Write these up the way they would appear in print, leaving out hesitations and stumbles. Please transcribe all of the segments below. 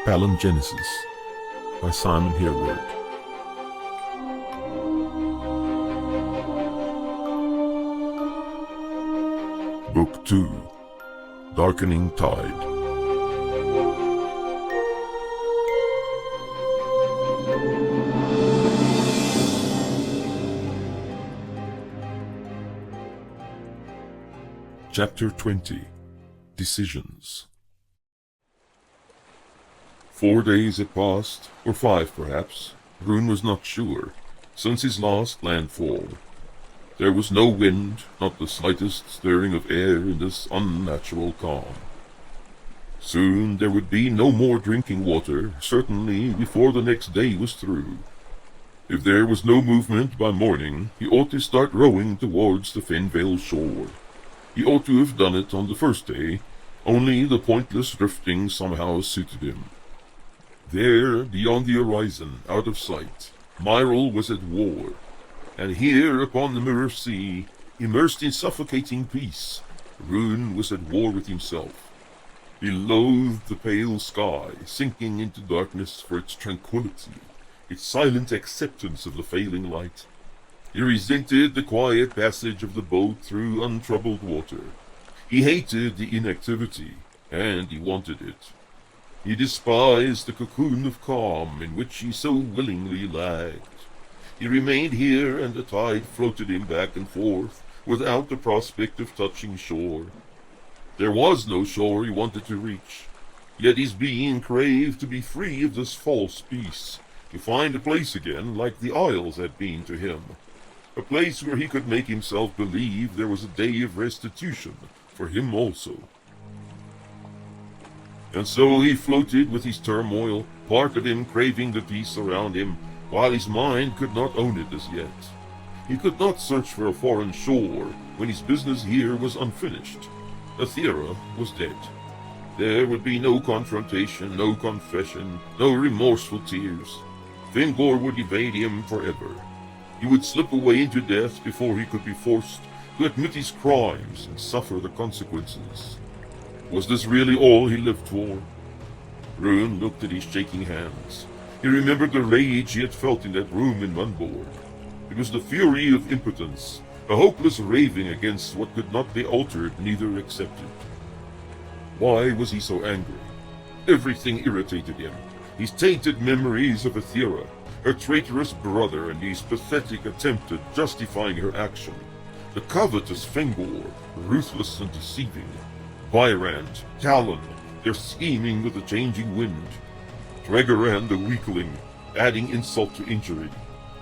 Palingenesis by Simon Hereward. Book 2, Darkening Tide. Chapter 20, Decisions. 4 days had passed, or 5 perhaps. Rune was not sure, since his last landfall. There was no wind, not the slightest stirring of air in this unnatural calm. Soon there would be no more drinking water, certainly before the next day was through. If there was no movement by morning, he ought to start rowing towards the Fenvale shore. He ought to have done it on the first day, only the pointless drifting somehow suited him. There, beyond the horizon, out of sight, Myril was at war, and here upon the mirror sea, immersed in suffocating peace, Rune was at war with himself. He loathed the pale sky, sinking into darkness for its tranquility, its silent acceptance of the failing light. He resented the quiet passage of the boat through untroubled water. He hated the inactivity, and he wanted it. He despised the cocoon of calm in which he so willingly lagged. He remained here, and the tide floated him back and forth, without the prospect of touching shore. There was no shore he wanted to reach, yet his being craved to be free of this false peace, to find a place again like the Isles had been to him. A place where he could make himself believe there was a day of restitution for him also. And so he floated with his turmoil, part of him craving the peace around him, while his mind could not own it as yet. He could not search for a foreign shore when his business here was unfinished. Aethera was dead. There would be no confrontation, no confession, no remorseful tears. Fingor would evade him forever. He would slip away into death before he could be forced to admit his crimes and suffer the consequences. Was this really all he lived for? Rune looked at his shaking hands. He remembered the rage he had felt in that room in Munborg. It was the fury of impotence, a hopeless raving against what could not be altered, neither accepted. Why was he so angry? Everything irritated him. His tainted memories of Aethera, her traitorous brother, and his pathetic attempt at justifying her action. The covetous Fengor, ruthless and deceiving. Byrand, Talon, their scheming with the changing wind. Dregeran the weakling, adding insult to injury.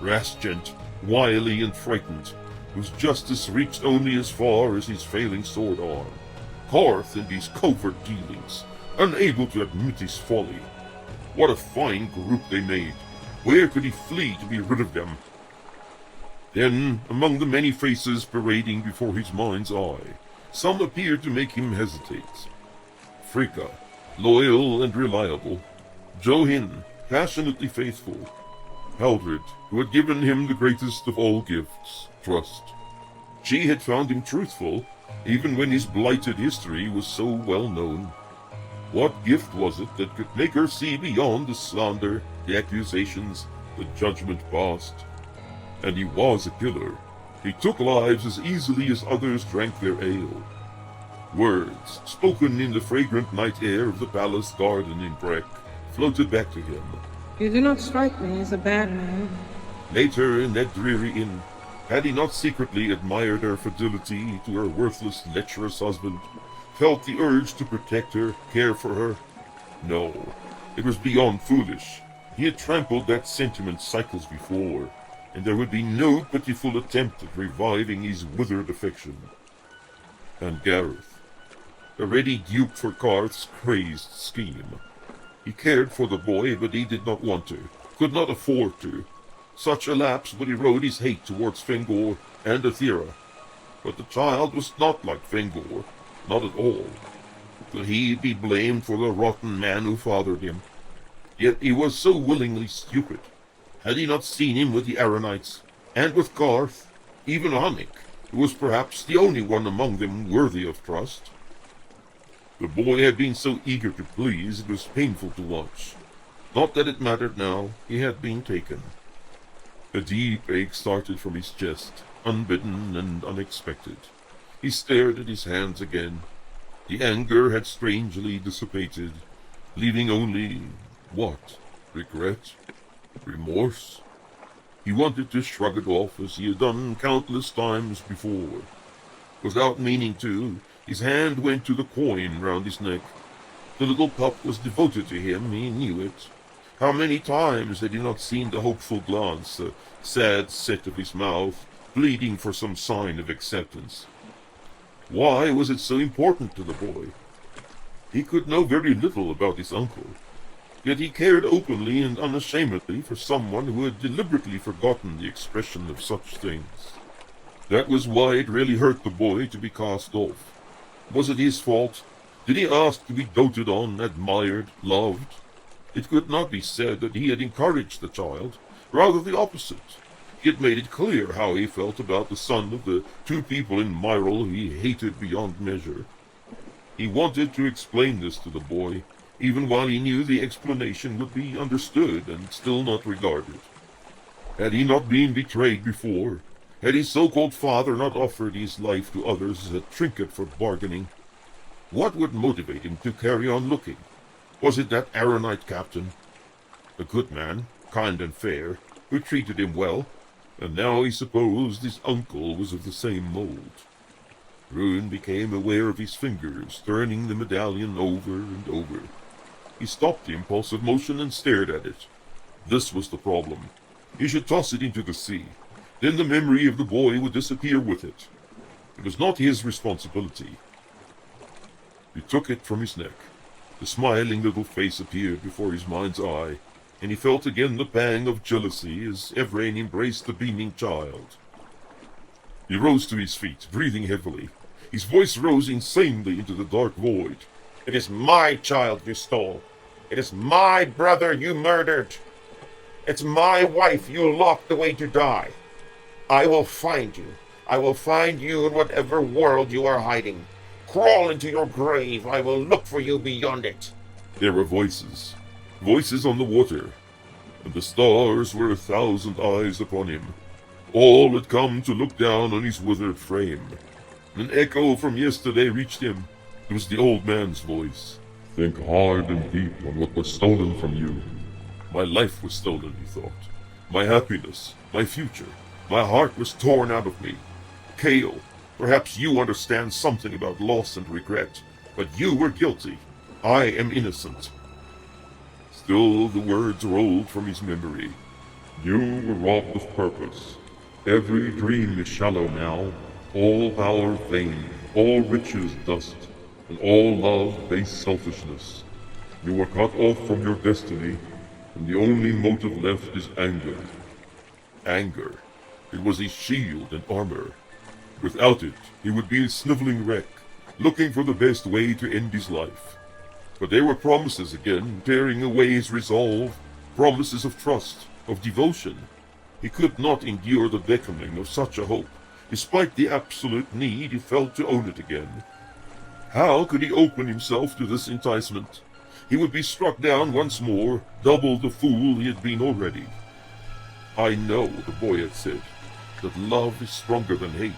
Rasgent, wily and frightened, whose justice reached only as far as his failing sword arm. Karth in these covert dealings, unable to admit his folly. What a fine group they made! Where could he flee to be rid of them? Then, among the many faces parading before his mind's eye, some appeared to make him hesitate. Fricka, loyal and reliable. Johin, passionately faithful. Haldred, who had given him the greatest of all gifts, trust. She had found him truthful, even when his blighted history was so well known. What gift was it that could make her see beyond the slander, the accusations, the judgment passed? And he was a killer. He took lives as easily as others drank their ale. Words, spoken in the fragrant night air of the palace garden in Breck, floated back to him. You do not strike me as a bad man. Later, in that dreary inn, had he not secretly admired her fidelity to her worthless, lecherous husband, felt the urge to protect her, care for her? No, it was beyond foolish. He had trampled that sentiment cycles before, and there would be no pitiful attempt at reviving his withered affection. And Gareth, a ready dupe for Karth's crazed scheme. He cared for the boy, but he did not want to, could not afford to. Such a lapse would erode his hate towards Fengor and Aethera. But the child was not like Fengor, not at all. Could he be blamed for the rotten man who fathered him? Yet he was so willingly stupid. Had he not seen him with the Aronites, and with Karth, even Annick, who was perhaps the only one among them worthy of trust? The boy had been so eager to please, it was painful to watch. Not that it mattered now, he had been taken. A deep ache started from his chest, unbidden and unexpected. He stared at his hands again. The anger had strangely dissipated, leaving only, what? Regret? Remorse? He wanted to shrug it off as he had done countless times before. Without meaning to, his hand went to the coin round his neck. The little pup was devoted to him, he knew it. How many times had he not seen the hopeful glance, the sad set of his mouth, pleading for some sign of acceptance? Why was it so important to the boy? He could know very little about his uncle, yet he cared openly and unashamedly for someone who had deliberately forgotten the expression of such things. That was why it really hurt the boy to be cast off. Was it his fault? Did he ask to be doted on, admired, loved? It could not be said that he had encouraged the child, rather the opposite. He had made it clear how he felt about the son of the two people in Myrtle he hated beyond measure. He wanted to explain this to the boy, even while he knew the explanation would be understood and still not regarded. Had he not been betrayed before? Had his so-called father not offered his life to others as a trinket for bargaining? What would motivate him to carry on looking? Was it that Aaronite captain? A good man, kind and fair, who treated him well, and now he supposed his uncle was of the same mold. Bruin became aware of his fingers turning the medallion over and over. He stopped the impulsive motion and stared at it. This was the problem. He should toss it into the sea. Then the memory of the boy would disappear with it. It was not his responsibility. He took it from his neck. The smiling little face appeared before his mind's eye, and he felt again the pang of jealousy as Evrain embraced the beaming child. He rose to his feet, breathing heavily. His voice rose insanely into the dark void. It is my child you stole. It is my brother you murdered. It's my wife you locked away to die. I will find you. I will find you in whatever world you are hiding. Crawl into your grave. I will look for you beyond it. There were voices. Voices on the water. And the stars were 1,000 eyes upon him. All had come to look down on his withered frame. An echo from yesterday reached him. It was the old man's voice. Think hard and deep on what was stolen from you. My life was stolen, he thought. My happiness, my future. My heart was torn out of me. Kale, perhaps you understand something about loss and regret, but you were guilty. I am innocent. Still the words rolled from his memory. You were robbed of purpose. Every dream is shallow now, all power vain, all riches dust, and all love base selfishness. You were cut off from your destiny, and the only motive left is anger. Anger. It was his shield and armor. Without it, he would be a sniveling wreck, looking for the best way to end his life. But there were promises again, tearing away his resolve, promises of trust, of devotion. He could not endure the beckoning of such a hope, despite the absolute need he felt to own it again. How could he open himself to this enticement? He would be struck down once more, double the fool he had been already. I know, the boy had said, that love is stronger than hate.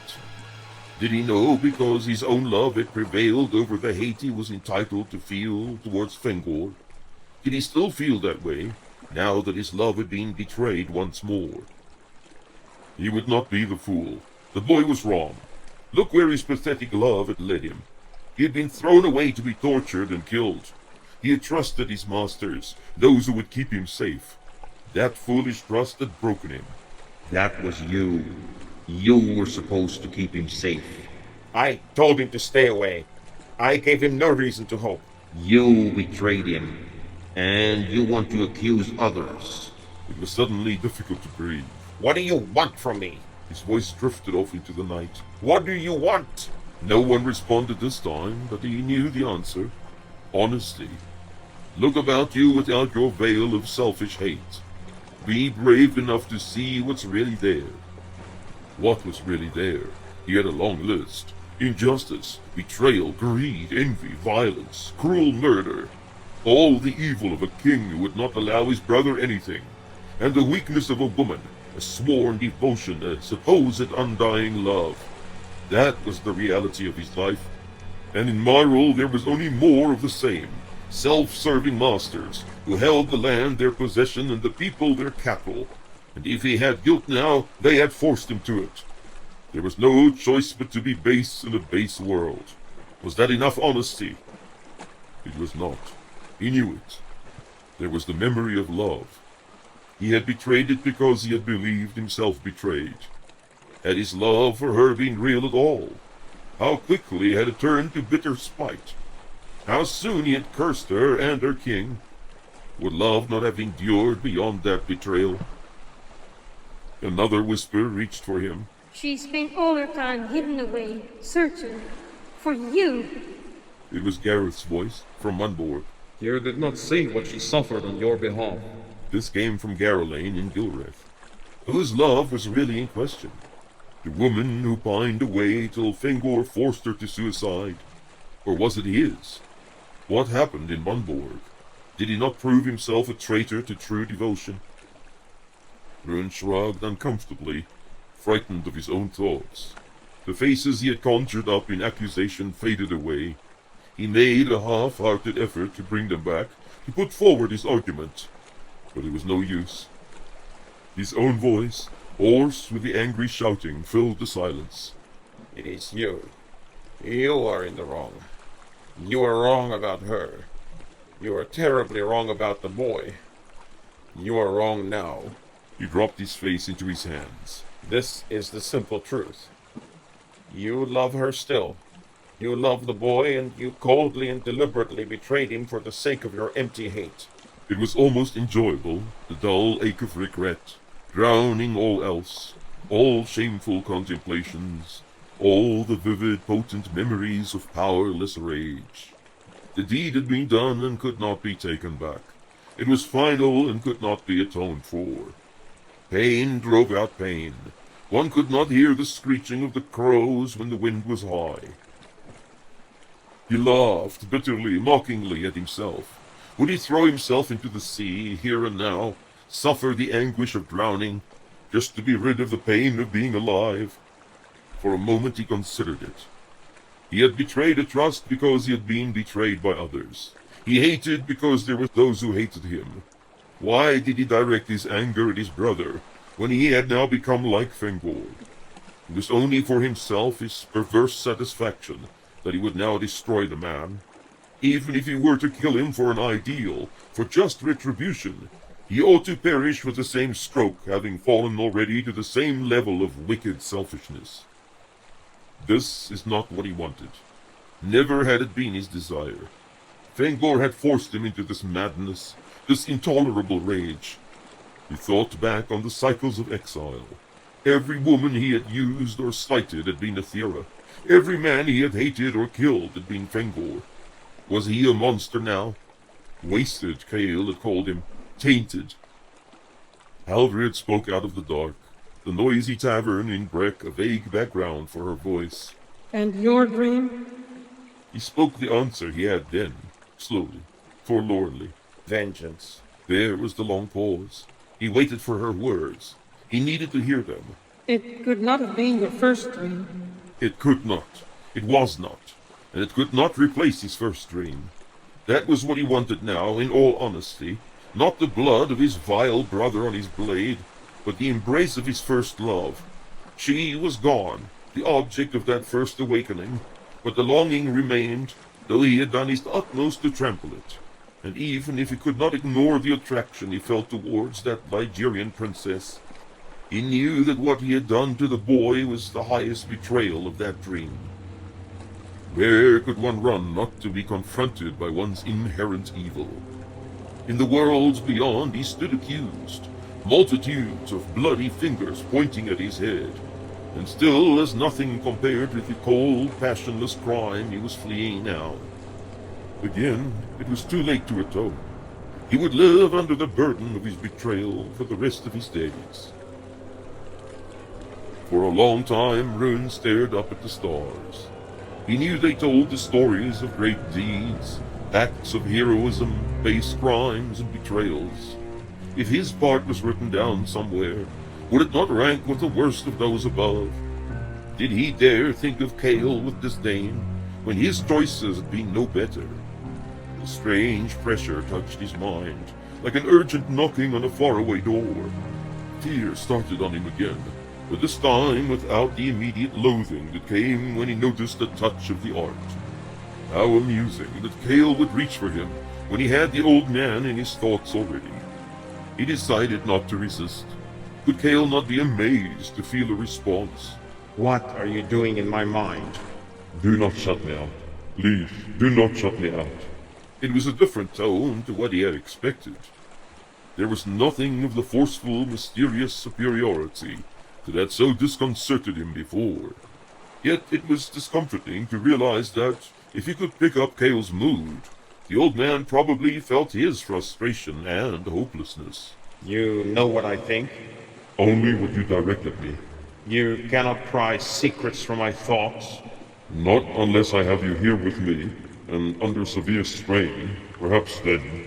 Did he know because his own love had prevailed over the hate he was entitled to feel towards Fengor? Did he still feel that way, now that his love had been betrayed once more? He would not be the fool. The boy was wrong. Look where his pathetic love had led him. He had been thrown away to be tortured and killed. He had trusted his masters, those who would keep him safe. That foolish trust had broken him. That was you. You were supposed to keep him safe. I told him to stay away. I gave him no reason to hope. You betrayed him, and you want to accuse others. It was suddenly difficult to breathe. What do you want from me? His voice drifted off into the night. What do you want? No one responded this time, but he knew the answer. Honesty. Look about you without your veil of selfish hate. Be brave enough to see what's really there. What was really there? He had a long list. Injustice, betrayal, greed, envy, violence, cruel murder. All the evil of a king who would not allow his brother anything. And the weakness of a woman, a sworn devotion, a supposed undying love. That was the reality of his life. And in my role there was only more of the same. Self-serving masters, who held the land their possession and the people their capital. And if he had guilt now, they had forced him to it. There was no choice but to be base in a base world. Was that enough honesty? It was not. He knew it. There was the memory of love. He had betrayed it because he had believed himself betrayed. Had his love for her been real at all? How quickly had it turned to bitter spite? How soon he had cursed her and her king? Would love not have endured beyond that betrayal? Another whisper reached for him. She spent all her time hidden away, searching for you. It was Gareth's voice, from Munborg. You did not see what she suffered on your behalf. This came from Garelane in Gilreth. Whose love was really in question? The woman who pined away till Fengor forced her to suicide? Or was it his? What happened in Munborg? Did he not prove himself a traitor to true devotion? Rune shrugged uncomfortably, frightened of his own thoughts. The faces he had conjured up in accusation faded away. He made a half-hearted effort to bring them back, to put forward his argument. But it was no use. His own voice, hoarse with the angry shouting, filled the silence. It is you. You are in the wrong. You are wrong about her. You are terribly wrong about the boy. You are wrong now. He dropped his face into his hands. This is the simple truth. You love her still. You love the boy, and you coldly and deliberately betrayed him for the sake of your empty hate. It was almost enjoyable, the dull ache of regret, drowning all else, all shameful contemplations, all the vivid, potent memories of powerless rage. The deed had been done and could not be taken back. It was final and could not be atoned for. Pain drove out pain. One could not hear the screeching of the crows when the wind was high. He laughed bitterly, mockingly at himself. Would he throw himself into the sea, here and now, suffer the anguish of drowning, just to be rid of the pain of being alive? For a moment he considered it. He had betrayed a trust because he had been betrayed by others. He hated because there were those who hated him. Why did he direct his anger at his brother, when he had now become like Fengor? It was only for himself, his perverse satisfaction, that he would now destroy the man. Even if he were to kill him for an ideal, for just retribution, he ought to perish with the same stroke, having fallen already to the same level of wicked selfishness. This is not what he wanted. Never had it been his desire. Fengor had forced him into this madness, this intolerable rage. He thought back on the cycles of exile. Every woman he had used or slighted had been Aethera. Every man he had hated or killed had been Fengor. Was he a monster now? Wasted, Kael had called him. Tainted. Haldred spoke out of the dark, the noisy tavern in Breck a vague background for her voice. And your dream? He spoke the answer he had then, slowly, forlornly. Vengeance. There was the long pause. He waited for her words. He needed to hear them. It could not have been your first dream. It could not. It was not. And it could not replace his first dream. That was what he wanted now, in all honesty. Not the blood of his vile brother on his blade, but the embrace of his first love. She was gone, the object of that first awakening, but the longing remained, though he had done his utmost to trample it. And even if he could not ignore the attraction he felt towards that Ligurian princess, he knew that what he had done to the boy was the highest betrayal of that dream. Where could one run not to be confronted by one's inherent evil? In the worlds beyond he stood accused, multitudes of bloody fingers pointing at his head, and still as nothing compared with the cold, passionless crime he was fleeing now. Again, it was too late to atone. He would live under the burden of his betrayal for the rest of his days. For a long time, Rune stared up at the stars. He knew they told the stories of great deeds, acts of heroism, base crimes, and betrayals. If his part was written down somewhere, would it not rank with the worst of those above? Did he dare think of Cale with disdain, when his choices had been no better? A strange pressure touched his mind, like an urgent knocking on a faraway door. Fear started on him again, but this time without the immediate loathing that came when he noticed the touch of the art. How amusing that Cale would reach for him when he had the old man in his thoughts already. He decided not to resist. Could Cale not be amazed to feel a response? What are you doing in my mind? Do not shut me out. Please, do not shut me out. It was a different tone to what he had expected. There was nothing of the forceful, mysterious superiority that had so disconcerted him before. Yet it was discomforting to realize that if he could pick up Cale's mood, the old man probably felt his frustration and hopelessness. You know what I think? Only what you direct at me. You cannot pry secrets from my thoughts. Not unless I have you here with me, and under severe strain. Perhaps then.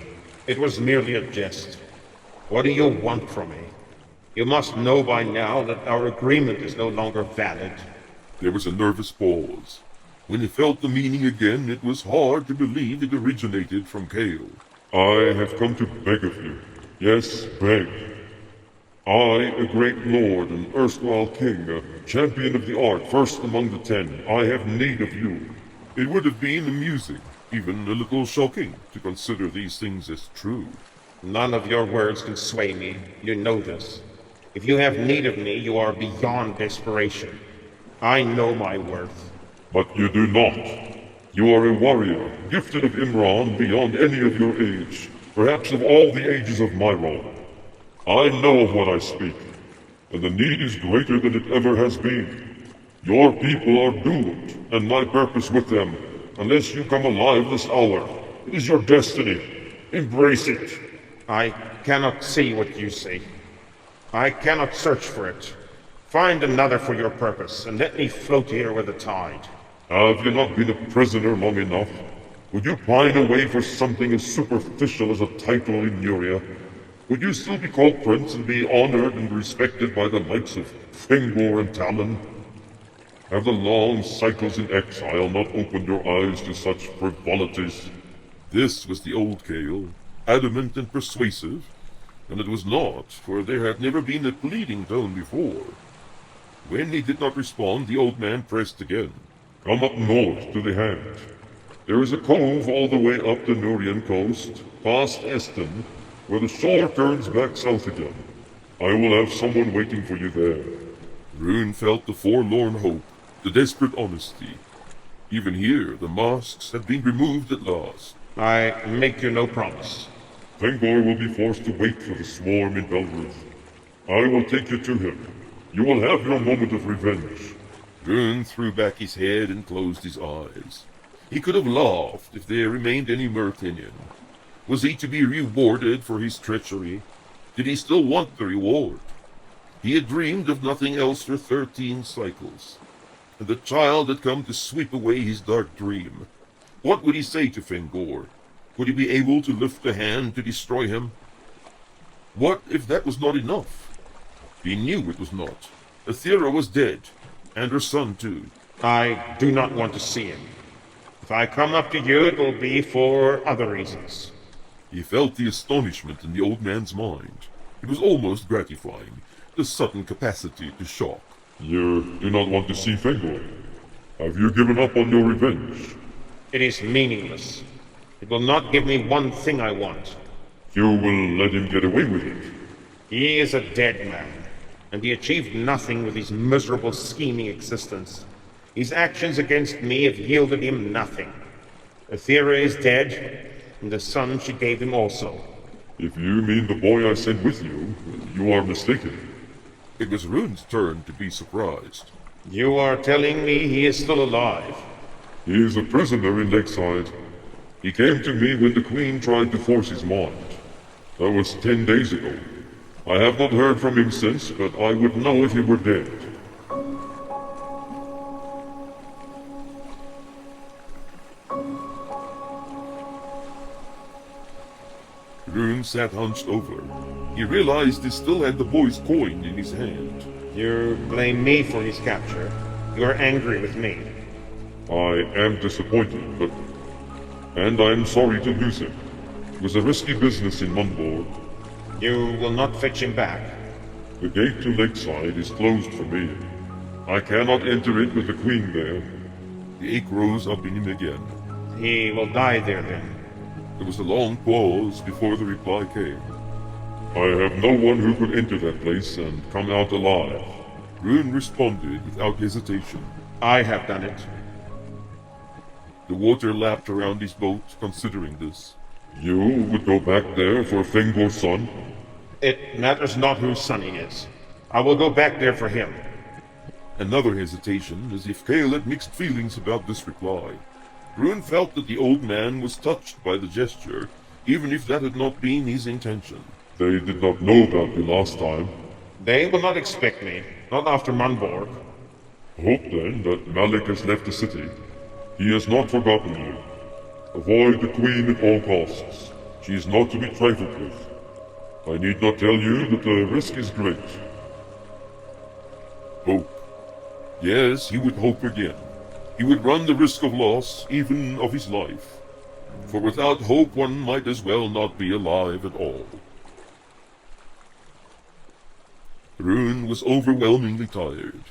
It was merely a jest. What do you want from me? You must know by now that our agreement is no longer valid. There was a nervous pause. When he felt the meaning again, it was hard to believe it originated from Cale. I have come to beg of you. Yes, beg. I, a great lord, an erstwhile king, a champion of the art, first among the 10, I have need of you. It would have been amusing, even a little shocking, to consider these things as true. None of your words can sway me. You know this. If you have need of me, you are beyond desperation. I know my worth. But you do not. You are a warrior, gifted of Imran beyond any of your age, perhaps of all the ages of my realm. I know of what I speak, and the need is greater than it ever has been. Your people are doomed, and my purpose with them, unless you come alive this hour. It is your destiny. Embrace it. I cannot see what you see. I cannot search for it. Find another for your purpose, and let me float here with the tide. Have you not been a prisoner long enough? Would you pine away for something as superficial as a title in Nuria? Would you still be called prince and be honored and respected by the likes of Fingor and Talon? Have the long cycles in exile not opened your eyes to such frivolities? This was the old Cale, adamant and persuasive, and it was not, for there had never been a pleading tone before. When he did not respond, the old man pressed again. Come up north to the Hand. There is a cove all the way up the Nurian coast, past Eston, where the shore turns back south again. I will have someone waiting for you there. Rune felt the forlorn hope, the desperate honesty. Even here, the masks had been removed at last. I make you no promise. Fengor will be forced to wait for the swarm in Belruth. I will take you to him. You will have your moment of revenge. Rune threw back his head and closed his eyes. He could have laughed if there remained any mirth in him. Was he to be rewarded for his treachery? Did he still want the reward? He had dreamed of nothing else for 13 cycles, and the child had come to sweep away his dark dream. What would he say to Fengor? Would he be able to lift a hand to destroy him? What if that was not enough? He knew it was not. Aethera was dead, and her son too. I do not want to see him. If I come up to you, it will be for other reasons. He felt the astonishment in the old man's mind. It was almost gratifying, the sudden capacity to shock. You do not want to see Fengor? Have you given up on your revenge? It is meaningless. It will not give me one thing I want. You will let him get away with it? He is a dead man, and he achieved nothing with his miserable scheming existence. His actions against me have yielded him nothing. Aethera is dead, and the son she gave him also. If you mean the boy I sent with you, you are mistaken. It was Rune's turn to be surprised. You are telling me he is still alive? He is a prisoner in Lakeside. He came to me when the Queen tried to force his mind. That was 10 days ago. I have not heard from him since, but I would know if he were dead. Rune sat hunched over. He realized he still had the boy's coin in his hand. You blame me for his capture. You are angry with me. I am disappointed, but... and I am sorry to lose him. It was a risky business in Munborg. You will not fetch him back. The gate to Lakeside is closed for me. I cannot enter it with the Queen there. The ache rose up in him again. He will die there then. There was a long pause before the reply came. I have no one who could enter that place and come out alive. Rune responded without hesitation. I have done it. The water lapped around his boat, considering this. You would go back there for Fengor's son? It matters not whose son he is. I will go back there for him. Another hesitation, as if Kale had mixed feelings about this reply. Rune felt that the old man was touched by the gesture, even if that had not been his intention. They did not know about you last time. They will not expect me, not after Munborg. Hope then that Malik has left the city. He has not forgotten you. Avoid the Queen at all costs. She is not to be trifled with. I need not tell you that the risk is great. Hope. Yes, he would hope again. He would run the risk of loss, even of his life. For without hope one might as well not be alive at all. Rune was overwhelmingly tired.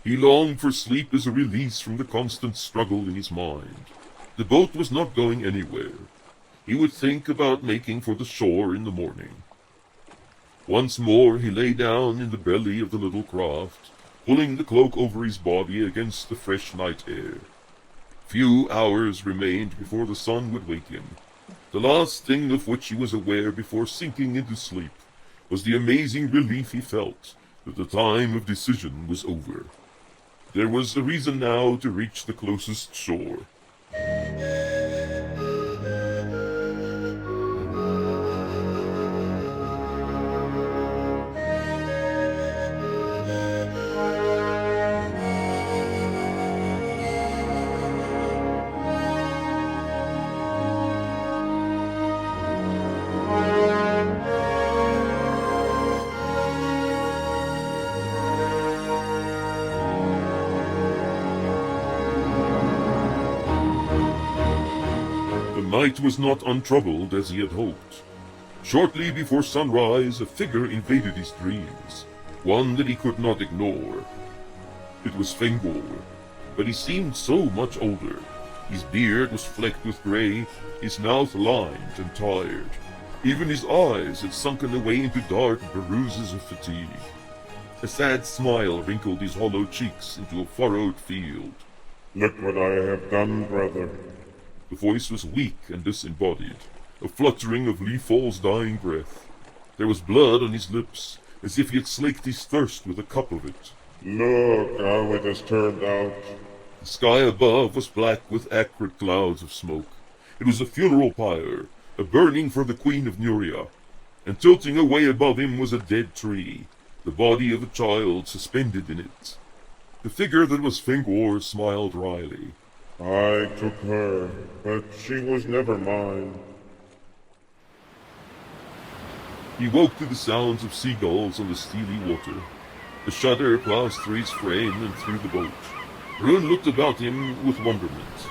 He longed for sleep as a release from the constant struggle in his mind. The boat was not going anywhere. He would think about making for the shore in the morning. Once more he lay down in the belly of the little craft, pulling the cloak over his body against the fresh night air. Few hours remained before the sun would wake him. The last thing of which he was aware before sinking into sleep was the amazing relief he felt that the time of decision was over. There was a reason now to reach the closest shore. The night was not untroubled as he had hoped. Shortly before sunrise, a figure invaded his dreams, one that he could not ignore. It was Fengor, but he seemed so much older. His beard was flecked with gray, his mouth lined and tired. Even his eyes had sunken away into dark bruises of fatigue. A sad smile wrinkled his hollow cheeks into a furrowed field. Look what I have done, brother. The voice was weak and disembodied, a fluttering of Leafall's dying breath. There was blood on his lips, as if he had slaked his thirst with a cup of it. Look how it has turned out. The sky above was black with acrid clouds of smoke. It was a funeral pyre, a burning for the Queen of Nuria. And tilting away above him was a dead tree, the body of a child suspended in it. The figure that was Fengor smiled wryly. I took her, but she was never mine. He woke to the sounds of seagulls on the steely water. A shudder passed through his frame and through the boat. Rune looked about him with wonderment.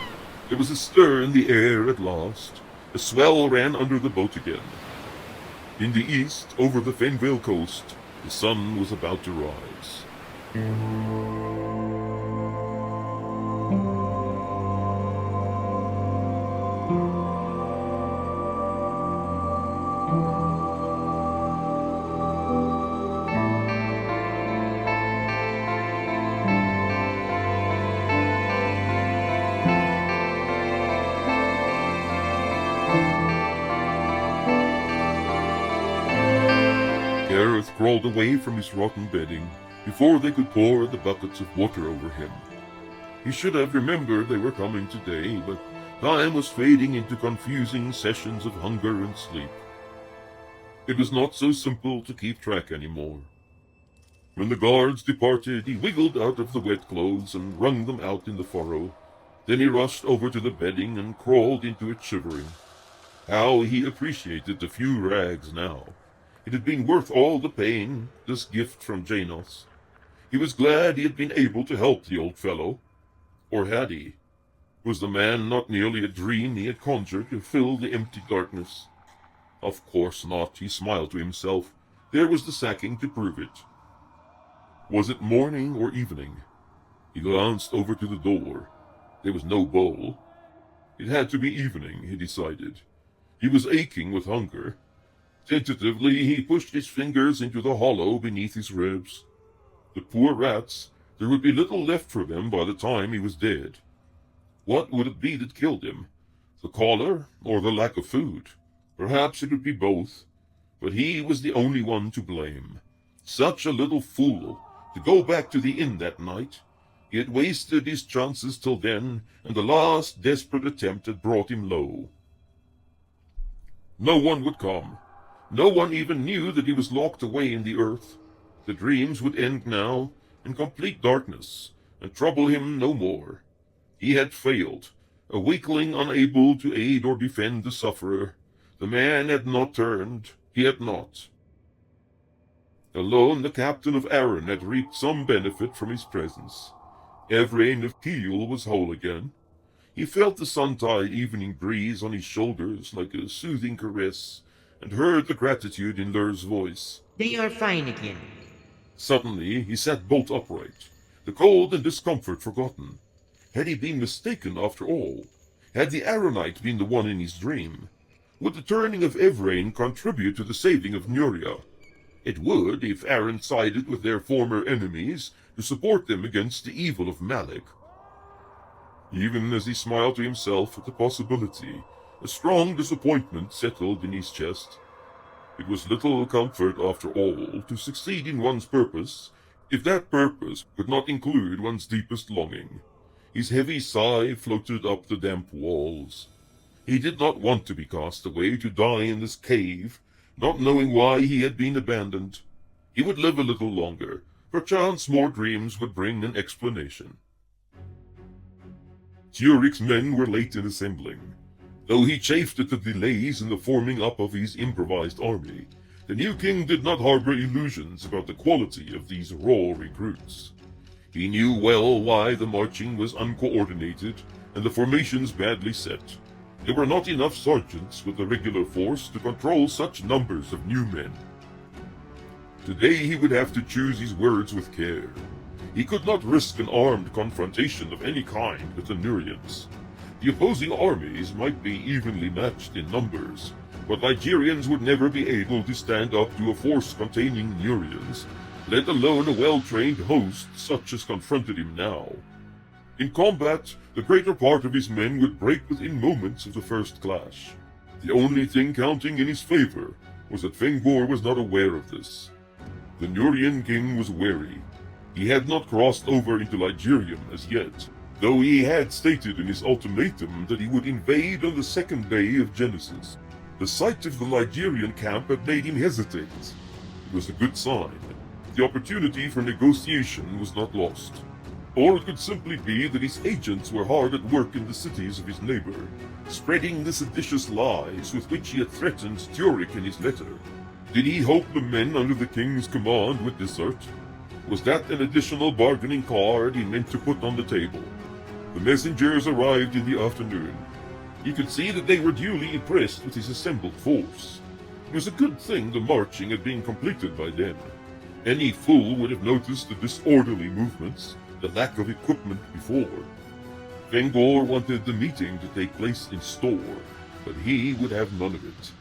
There was a stir in the air at last. A swell ran under the boat again. In the east, over the Fenvale coast, the sun was about to rise. Gareth crawled away from his rotten bedding before they could pour the buckets of water over him. He should have remembered they were coming today, but time was fading into confusing sessions of hunger and sleep. It was not so simple to keep track anymore. When the guards departed, he wiggled out of the wet clothes and wrung them out in the furrow. Then he rushed over to the bedding and crawled into it shivering. How he appreciated the few rags now. It had been worth all the pain, this gift from Janos. He was glad he had been able to help the old fellow. Or had he? Was the man not merely a dream he had conjured to fill the empty darkness? Of course not, he smiled to himself. There was the sacking to prove it. Was it morning or evening? He glanced over to the door. There was no bowl. It had to be evening, he decided. He was aching with hunger. Tentatively, he pushed his fingers into the hollow beneath his ribs. The poor rats, there would be little left for them by the time he was dead. What would it be that killed him? The collar or the lack of food? Perhaps it would be both. But he was the only one to blame. Such a little fool, to go back to the inn that night. He had wasted his chances till then, and the last desperate attempt had brought him low. No one would come. No one even knew that he was locked away in the earth. The dreams would end now, in complete darkness, and trouble him no more. He had failed, a weakling unable to aid or defend the sufferer. The man had not turned. He had not. Alone the captain of Arran had reaped some benefit from his presence. Evrain of Kiel was whole again. He felt the sun-tide evening breeze on his shoulders like a soothing caress, and heard the gratitude in Lur's voice. They are fine again. Suddenly he sat bolt upright, the cold and discomfort forgotten. Had he been mistaken after all? Had the Aranite been the one in his dream? Would the turning of Evrain contribute to the saving of Nuria? It would, if Arran sided with their former enemies to support them against the evil of Malek. Even as he smiled to himself at the possibility, a strong disappointment settled in his chest. It was little comfort, after all, to succeed in one's purpose, if that purpose could not include one's deepest longing. His heavy sigh floated up the damp walls. He did not want to be cast away to die in this cave, not knowing why he had been abandoned. He would live a little longer. Perchance more dreams would bring an explanation. Turik's men were late in assembling. Though he chafed at the delays in the forming up of his improvised army, the new king did not harbor illusions about the quality of these raw recruits. He knew well why the marching was uncoordinated and the formations badly set. There were not enough sergeants with the regular force to control such numbers of new men. Today he would have to choose his words with care. He could not risk an armed confrontation of any kind with the Nurians. The opposing armies might be evenly matched in numbers, but Ligurians would never be able to stand up to a force containing Nurians, let alone a well-trained host such as confronted him now. In combat, the greater part of his men would break within moments of the first clash. The only thing counting in his favor was that Fengor was not aware of this. The Nurian king was wary. He had not crossed over into Ligurium as yet, though he had stated in his ultimatum that he would invade on the second day of Genesis. The sight of the Ligurian camp had made him hesitate. It was a good sign. The opportunity for negotiation was not lost. Or it could simply be that his agents were hard at work in the cities of his neighbor, spreading the seditious lies with which he had threatened Turik in his letter. Did he hope the men under the king's command would desert? Was that an additional bargaining card he meant to put on the table? The messengers arrived in the afternoon. He could see that they were duly impressed with his assembled force. It was a good thing the marching had been completed by then. Any fool would have noticed the disorderly movements, the lack of equipment before. Fengor wanted the meeting to take place in store, but he would have none of it.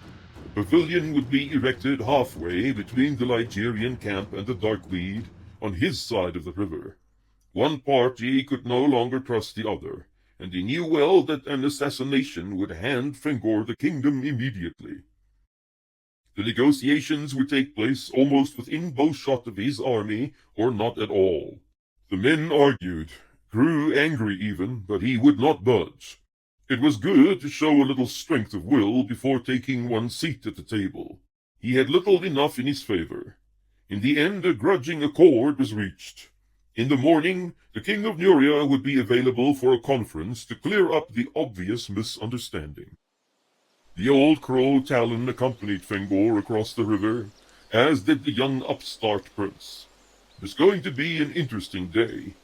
A pavilion would be erected halfway between the Ligurian camp and the Darkweed, on his side of the river. One party could no longer trust the other, and he knew well that an assassination would hand Fengor the kingdom immediately. The negotiations would take place almost within bowshot of his army, or not at all. The men argued, grew angry even, but he would not budge. It was good to show a little strength of will before taking one's seat at the table. He had little enough in his favor. In the end, a grudging accord was reached. In the morning, the king of Nuria would be available for a conference to clear up the obvious misunderstanding. The old crow Talon accompanied Fengor across the river, as did the young upstart prince. It was going to be an interesting day.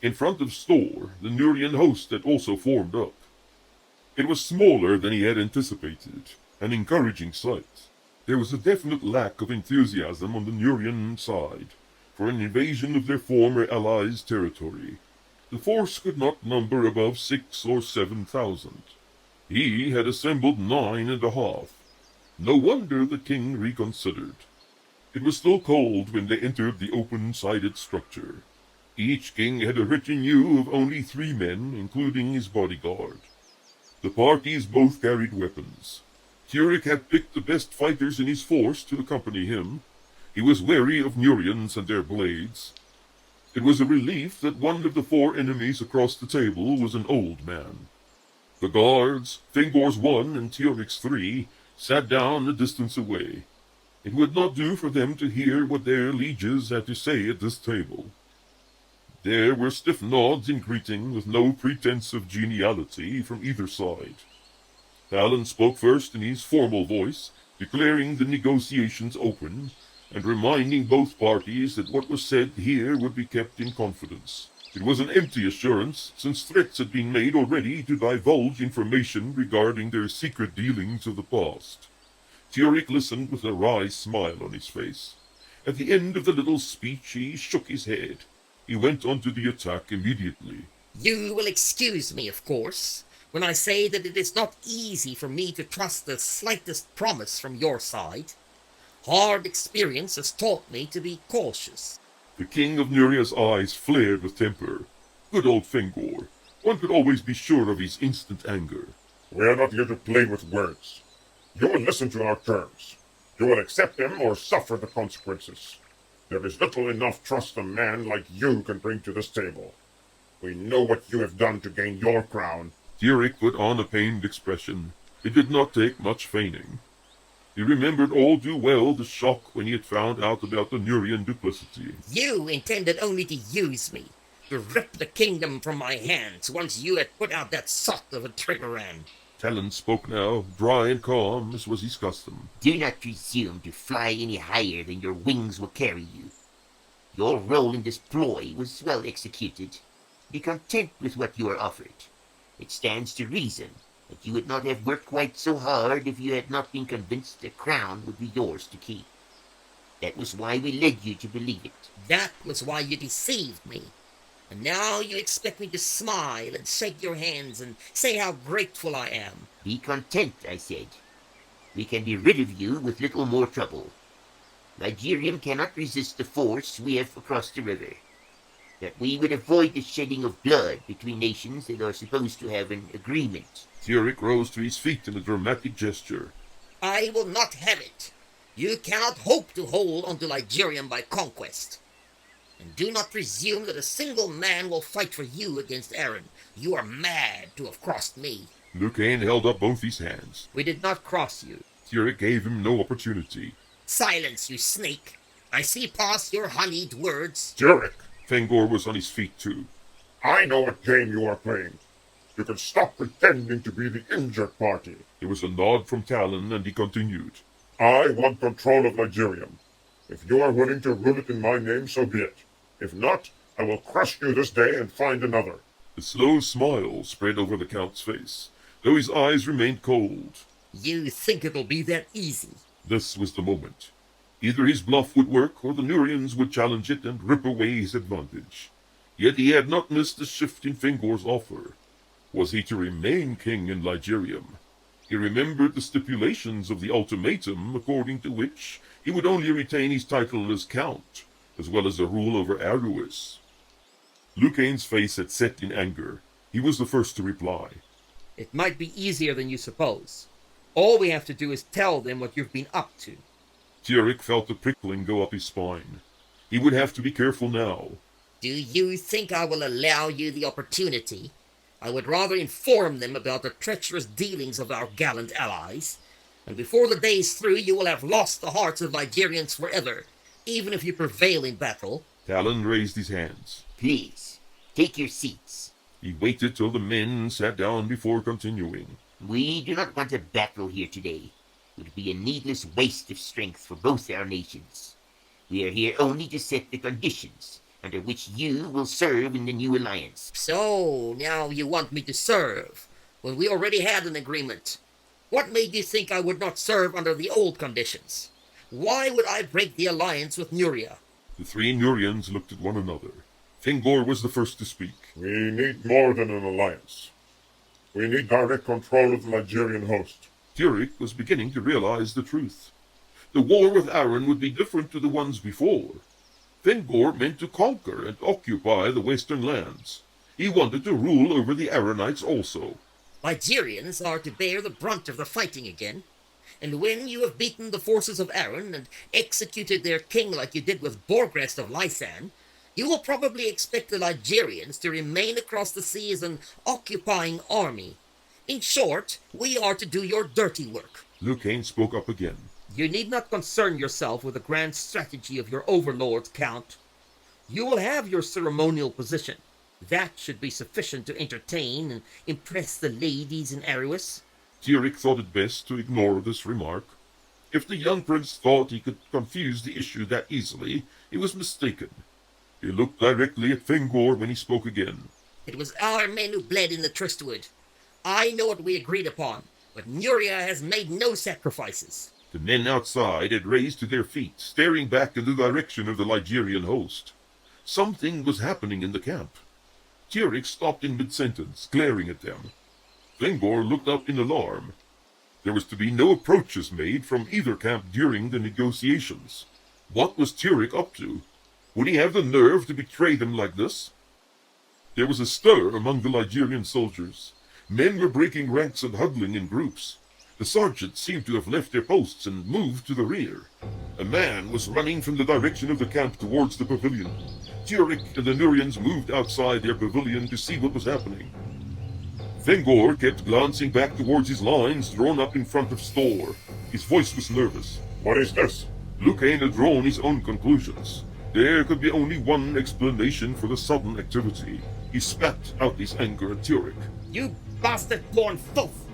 In front of Store, the Nurian host had also formed up. It was smaller than he had anticipated, an encouraging sight. There was a definite lack of enthusiasm on the Nurian side for an invasion of their former allies' territory. The force could not number above 6,000 or 7,000. He had assembled 9,500. No wonder the king reconsidered. It was still cold when they entered the open-sided structure. Each king had a retinue of only 3 men, including his bodyguard. The parties both carried weapons. Turik had picked the best fighters in his force to accompany him. He was wary of Nurians and their blades. It was a relief that one of the 4 enemies across the table was an old man. The guards, Fengor's 1 and Turik's 3, sat down a distance away. It would not do for them to hear what their lieges had to say at this table. There were stiff nods in greeting, with no pretense of geniality from either side. Talon spoke first in his formal voice, declaring the negotiations open, and reminding both parties that what was said here would be kept in confidence. It was an empty assurance, since threats had been made already to divulge information regarding their secret dealings of the past. Turik listened with a wry smile on his face. At the end of the little speech he shook his head. He went on to the attack immediately. You will excuse me, of course, when I say that it is not easy for me to trust the slightest promise from your side. Hard experience has taught me to be cautious. The king of Nuria's eyes flared with temper. Good old Fengor. One could always be sure of his instant anger. We are not here to play with words. You will listen to our terms. You will accept them or suffer the consequences. There is little enough trust a man like you can bring to this table. We know what you have done to gain your crown. Turik put on a pained expression. It did not take much feigning. He remembered all too well the shock when he had found out about the Nurian duplicity. You intended only to use me, to rip the kingdom from my hands once you had put out that sot of a Trigoran. Talon spoke now, dry and calm, as was his custom. Do not presume to fly any higher than your wings will carry you. Your role in this ploy was well executed. Be content with what you are offered. It stands to reason that you would not have worked quite so hard if you had not been convinced the crown would be yours to keep. That was why we led you to believe it. That was why you deceived me. And now you expect me to smile and shake your hands and say how grateful I am. Be content, I said. We can be rid of you with little more trouble. Ligerium cannot resist the force we have across the river. That we would avoid the shedding of blood between nations that are supposed to have an agreement. Turik rose to his feet in a dramatic gesture. I will not have it. You cannot hope to hold onto Ligerium by conquest. And do not presume that a single man will fight for you against Aaron. You are mad to have crossed me. Lucain held up both his hands. We did not cross you. Turik gave him no opportunity. Silence, you snake. I see past your honeyed words. Turik, Fengor was on his feet too. I know what game you are playing. You can stop pretending to be the injured party. There was a nod from Talon, and he continued. I want control of Ligerium. If you are willing to rule it in my name, so be it. If not, I will crush you this day and find another. A slow smile spread over the Count's face, though his eyes remained cold. You think it'll be that easy? This was the moment. Either his bluff would work, or the Nurians would challenge it and rip away his advantage. Yet he had not missed the shift in Fengor's offer. Was he to remain king in Ligerium? He remembered the stipulations of the ultimatum, according to which he would only retain his title as Count, as well as the rule over Aruis. Lucain's face had set in anger. He was the first to reply. It might be easier than you suppose. All we have to do is tell them what you've been up to. Turik felt the prickling go up his spine. He would have to be careful now. Do you think I will allow you the opportunity? I would rather inform them about the treacherous dealings of our gallant allies, and before the day is through you will have lost the hearts of Ligerians forever, even if you prevail in battle. Talon raised his hands. Please, take your seats. He waited till the men sat down before continuing. We do not want a battle here today. It would be a needless waste of strength for both our nations. We are here only to set the conditions under which you will serve in the new alliance. So, now you want me to serve, when we already had an agreement. What made you think I would not serve under the old conditions? Why would I break the alliance with Nuria? The three Nurians looked at one another. Fingor was the first to speak. We need more than an alliance. We need direct control of the Ligurian host. Turic was beginning to realize the truth. The war with Aaron would be different to the ones before. Fingor meant to conquer and occupy the western lands. He wanted to rule over the Aaronites also. Ligurians are to bear the brunt of the fighting again. And when you have beaten the forces of Aaron and executed their king like you did with Borgrest of Lysan, you will probably expect the Ligurians to remain across the sea as an occupying army. In short, we are to do your dirty work. Lucane spoke up again. You need not concern yourself with the grand strategy of your overlords, Count. You will have your ceremonial position. That should be sufficient to entertain and impress the ladies in Aruis. Turic thought it best to ignore this remark. If the young prince thought he could confuse the issue that easily, he was mistaken. He looked directly at Fingor when he spoke again. It was our men who bled in the Tristwood. I know what we agreed upon, but Nuria has made no sacrifices. The men outside had raised to their feet, staring back in the direction of the Ligurian host. Something was happening in the camp. Turic stopped in mid-sentence, glaring at them. Fingor looked up in alarm. There was to be no approaches made from either camp during the negotiations. What was Turic up to? Would he have the nerve to betray them like this? There was a stir among the Ligurian soldiers. Men were breaking ranks and huddling in groups. The sergeants seemed to have left their posts and moved to the rear. A man was running from the direction of the camp towards the pavilion. Turic and the Nurians moved outside their pavilion to see what was happening. Fingor kept glancing back towards his lines drawn up in front of Stor. His voice was nervous. What is this? Lucane had drawn his own conclusions. There could be only one explanation for the sudden activity. He spat out his anger at Turic. You bastard-born filth!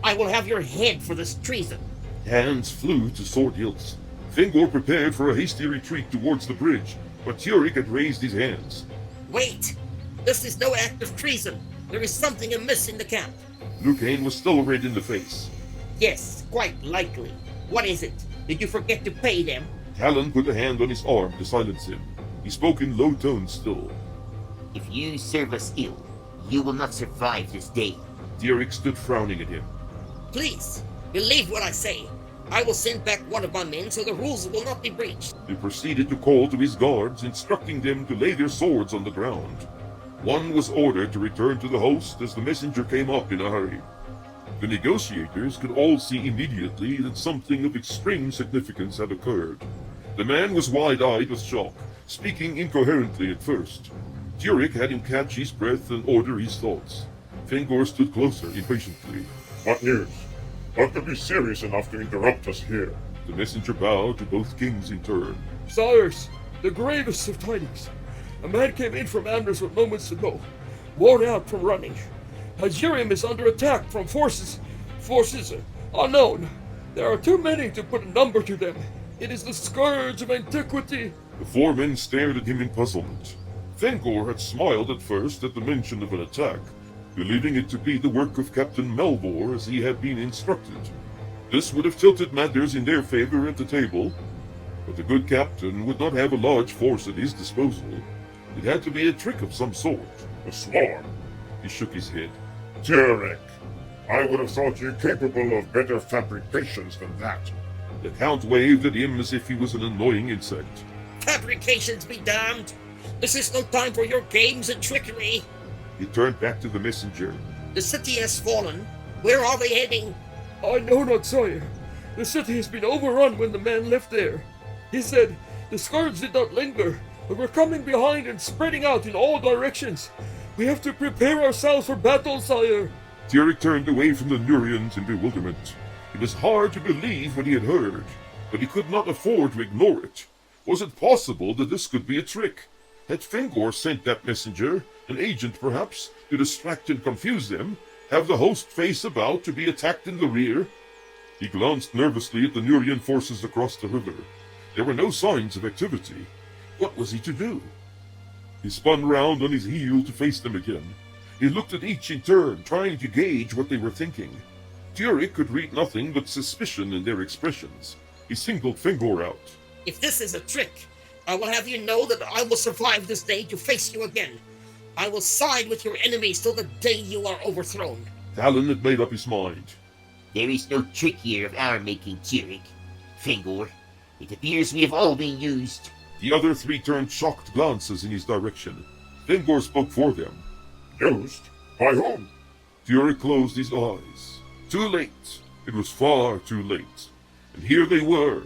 I will have your head for this treason. Hands flew to sword hilts. Fingor prepared for a hasty retreat towards the bridge, but Turic had raised his hands. Wait! This is no act of treason. There is something amiss in the camp. Lucane was still red in the face. Yes, quite likely. What is it? Did you forget to pay them? Talon put a hand on his arm to silence him. He spoke in low tones still. If you serve us ill, you will not survive this day. Turic stood frowning at him. Please, believe what I say. I will send back one of my men so the rules will not be breached. He proceeded to call to his guards, instructing them to lay their swords on the ground. One was ordered to return to the host as the messenger came up in a hurry. The negotiators could all see immediately that something of extreme significance had occurred. The man was wide-eyed with shock, speaking incoherently at first. Turic had him catch his breath and order his thoughts. Fingor stood closer, impatiently. What news? What could be serious enough to interrupt us here? The messenger bowed to both kings in turn. Sires, the gravest of tidings. A man came in from Amneswood moments ago, worn out from running. Hajirium is under attack from forces unknown. There are too many to put a number to them. It is the scourge of antiquity. The four men stared at him in puzzlement. Fengor had smiled at first at the mention of an attack, believing it to be the work of Captain Melvor as he had been instructed. This would have tilted matters in their favor at the table, but the good captain would not have a large force at his disposal. It had to be a trick of some sort. A swarm. He shook his head. Turic, I would have thought you capable of better fabrications than that. The count waved at him as if he was an annoying insect. Fabrications be damned! This is no time for your games and trickery! He turned back to the messenger. The city has fallen. Where are they heading? I know not, sire. The city has been overrun when the man left there. He said the scourge did not linger, but we're coming behind and spreading out in all directions. We have to prepare ourselves for battle, sire. Turic turned away from the Nurians in bewilderment. It was hard to believe what he had heard, but he could not afford to ignore it. Was it possible that this could be a trick? Had Fengor sent that messenger, an agent perhaps, to distract and confuse them? Have the host face about to be attacked in the rear? He glanced nervously at the Nurian forces across the river. There were no signs of activity. What was he to do? He spun round on his heel to face them again. He looked at each in turn, trying to gauge what they were thinking. Turik could read nothing but suspicion in their expressions. He singled Fingor out. If this is a trick, I will have you know that I will survive this day to face you again. I will side with your enemies till the day you are overthrown. Talon had made up his mind. There is no trick here of our making, Turik. Fingor, it appears we have all been used. The other three turned shocked glances in his direction. Fingor spoke for them. Used? By whom? Turik closed his eyes. Too late. It was far too late. And here they were,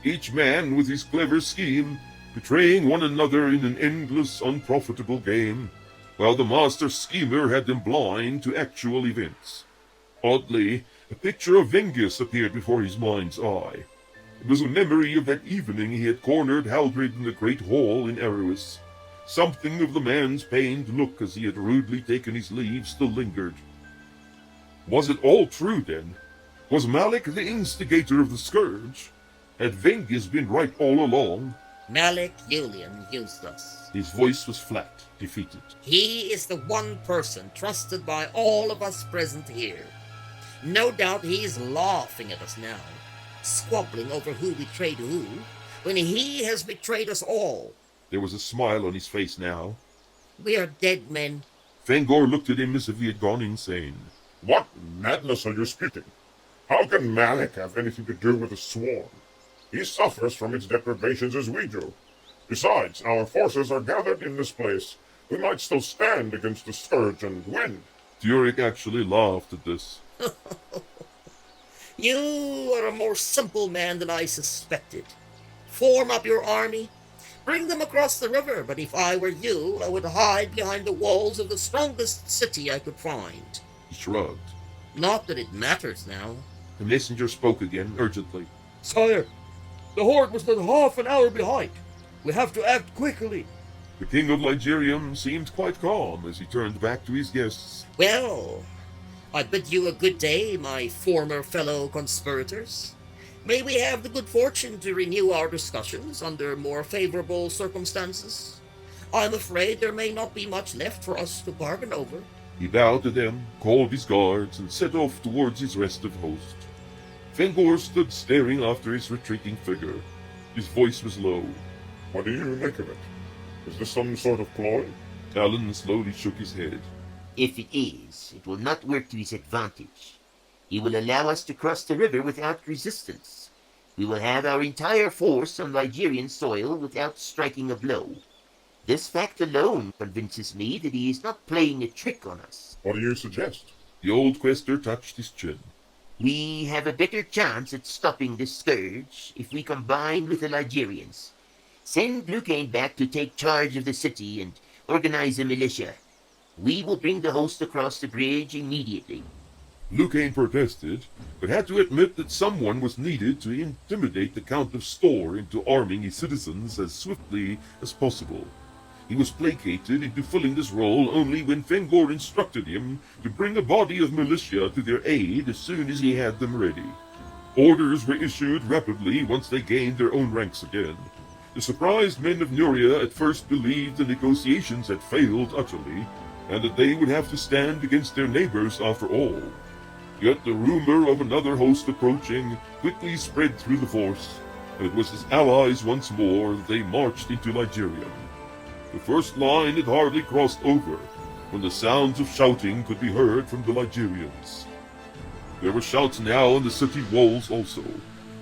each man with his clever scheme, betraying one another in an endless, unprofitable game, while the master schemer had them blind to actual events. Oddly, a picture of Vengus appeared before his mind's eye. It was a memory of that evening he had cornered Haldred in the great hall in Erebus. Something of the man's pained look as he had rudely taken his leave still lingered. Was it all true, then? Was Malik the instigator of the scourge? Had Vengus been right all along? Malik Julian used us. His voice was flat, defeated. He is the one person trusted by all of us present here. No doubt he is laughing at us now, squabbling over who betrayed who, when he has betrayed us all. There was a smile on his face now. We are dead men. Fangor looked at him as if he had gone insane. What madness are you spitting? How can Malik have anything to do with the swarm? He suffers from its deprivations as we do. Besides, our forces are gathered in this place. We might still stand against the scourge and win. Turik actually laughed at this. You are a more simple man than I suspected. Form up your army. Bring them across the river, but if I were you, I would hide behind the walls of the strongest city I could find. He shrugged. Not that it matters now. The messenger spoke again, urgently. Sire, the horde was not half an hour behind. We have to act quickly. The king of Ligerium seemed quite calm as he turned back to his guests. Well, I bid you a good day, my former fellow conspirators. May we have the good fortune to renew our discussions under more favorable circumstances. I'm afraid there may not be much left for us to bargain over. He bowed to them, called his guards, and set off towards his restive host. Fengor stood staring after his retreating figure. His voice was low. What do you make of it? Is this some sort of ploy? Talon slowly shook his head. If it is, it will not work to his advantage. He will allow us to cross the river without resistance. We will have our entire force on Ligerian soil without striking a blow. This fact alone convinces me that he is not playing a trick on us. What do you suggest? The old quester touched his chin. We have a better chance at stopping this scourge if we combine with the Ligerians. Send Lucane back to take charge of the city and organize a militia. We will bring the host across the bridge immediately. Lucane protested, but had to admit that someone was needed to intimidate the Count of Store into arming his citizens as swiftly as possible. He was placated into filling this role only when Fengor instructed him to bring a body of militia to their aid as soon as he had them ready. Orders were issued rapidly once they gained their own ranks again. The surprised men of Nuria at first believed the negotiations had failed utterly, and that they would have to stand against their neighbors after all. Yet the rumor of another host approaching quickly spread through the force, and it was as allies once more that they marched into Ligerium. The first line had hardly crossed over when the sounds of shouting could be heard from the Ligerians. There were shouts now on the city walls also.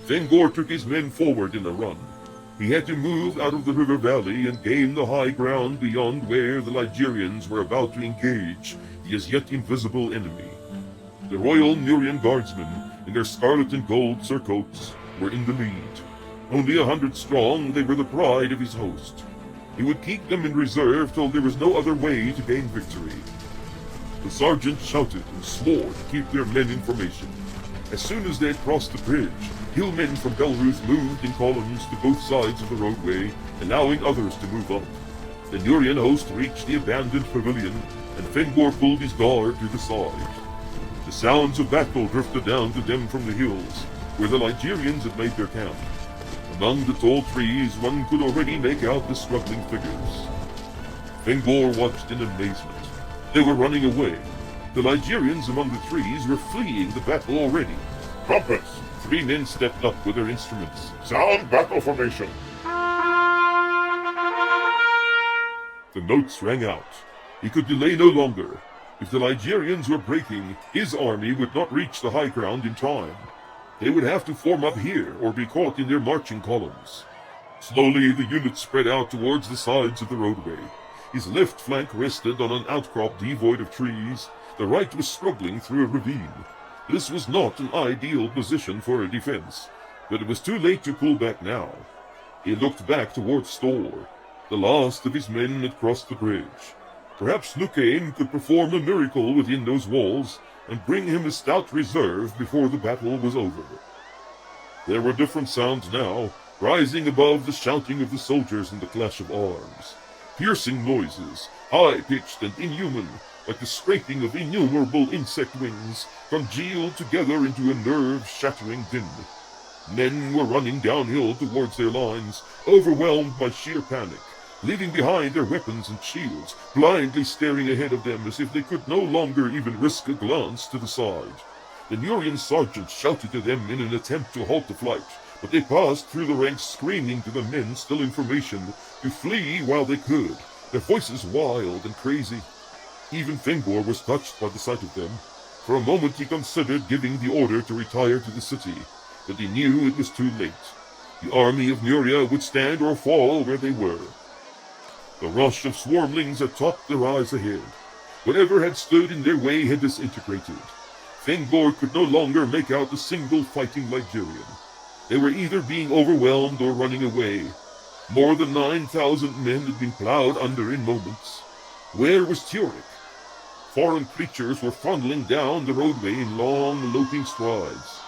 Fengor took his men forward in a run. He had to move out of the river valley and gain the high ground beyond where the Ligerians were about to engage the as yet invisible enemy. The Royal Nurian Guardsmen, in their scarlet and gold surcoats, were in the lead. Only 100 strong, they were the pride of his host. He would keep them in reserve till there was no other way to gain victory. The sergeant shouted and swore to keep their men in formation. As soon as they had crossed the bridge, hillmen from Belruth moved in columns to both sides of the roadway, allowing others to move up. The Nurian host reached the abandoned pavilion, and Fengor pulled his guard to the side. sounds of battle drifted down to them from the hills, where the Ligurians had made their camp. Among the tall trees, one could already make out the struggling figures. Fingor watched in amazement. They were running away. The Ligurians among the trees were fleeing the battle already. Trumpets! 3 men stepped up with their instruments. Sound battle formation! The notes rang out. He could delay no longer. If the Ligurians were breaking, his army would not reach the high ground in time. They would have to form up here or be caught in their marching columns. Slowly, the unit spread out towards the sides of the roadway. His left flank rested on an outcrop devoid of trees. The right was struggling through a ravine. This was not an ideal position for a defense, but it was too late to pull back now. He looked back towards Stor. The last of his men had crossed the bridge. Perhaps Lucain could perform a miracle within those walls and bring him a stout reserve before the battle was over. There were different sounds now, rising above the shouting of the soldiers and the clash of arms. Piercing noises, high-pitched and inhuman, like the scraping of innumerable insect wings, congealed together into a nerve-shattering din. Men were running downhill towards their lines, overwhelmed by sheer panic, leaving behind their weapons and shields, blindly staring ahead of them as if they could no longer even risk a glance to the side. The Nurian sergeants shouted to them in an attempt to halt the flight, but they passed through the ranks screaming to the men still in formation to flee while they could, their voices wild and crazy. Even Fingor was touched by the sight of them. For a moment he considered giving the order to retire to the city, but he knew it was too late. The army of Nuria would stand or fall where they were. The rush of swarmlings had topped their eyes ahead. Whatever had stood in their way had disintegrated. Fingor could no longer make out a single fighting Ligurian. They were either being overwhelmed or running away. More than 9,000 men had been plowed under in moments. Where was Turic? Foreign creatures were funneling down the roadway in long, loping strides.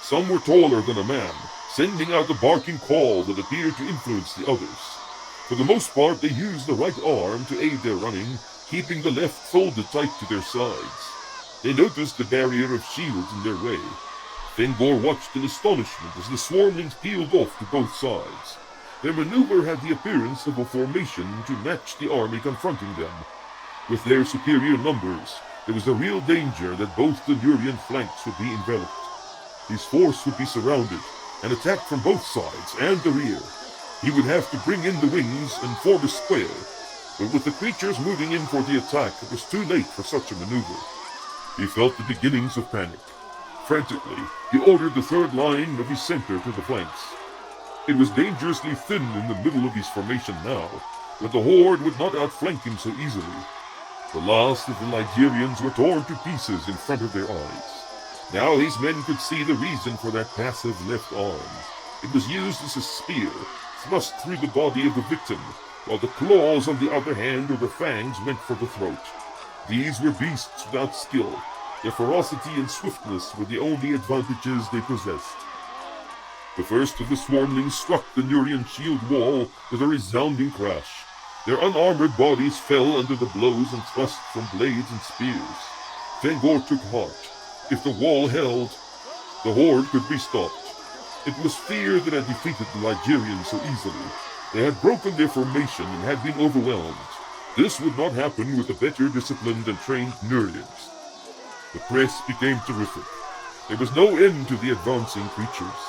Some were taller than a man, sending out a barking call that appeared to influence the others. For the most part, they used the right arm to aid their running, keeping the left folded tight to their sides. They noticed the barrier of shields in their way. Fingor watched in astonishment as the swarmlings peeled off to both sides. Their maneuver had the appearance of a formation to match the army confronting them. With their superior numbers, there was a real danger that both the Nurian flanks would be enveloped. His force would be surrounded and attacked from both sides and the rear. He would have to bring in the wings and form a square, but with the creatures moving in for the attack, it was too late for such a maneuver. He felt the beginnings of panic. Frantically, he ordered the third line of his center to the flanks. It was dangerously thin in the middle of his formation now, but the horde would not outflank him so easily. The last of the Ligurians were torn to pieces in front of their eyes. Now his men could see the reason for that passive left arm. It was used as a spear, thrust through the body of the victim, while the claws on the other hand or the fangs went for the throat. These were beasts without skill. Their ferocity and swiftness were the only advantages they possessed. The first of the swarmlings struck the Nurian shield wall with a resounding crash. Their unarmored bodies fell under the blows and thrusts from blades and spears. Fingor took heart. If the wall held, the horde could be stopped. It was fear that had defeated the Ligurians so easily. They had broken their formation and had been overwhelmed. This would not happen with the better disciplined and trained Nurians. The press became terrific. There was no end to the advancing creatures.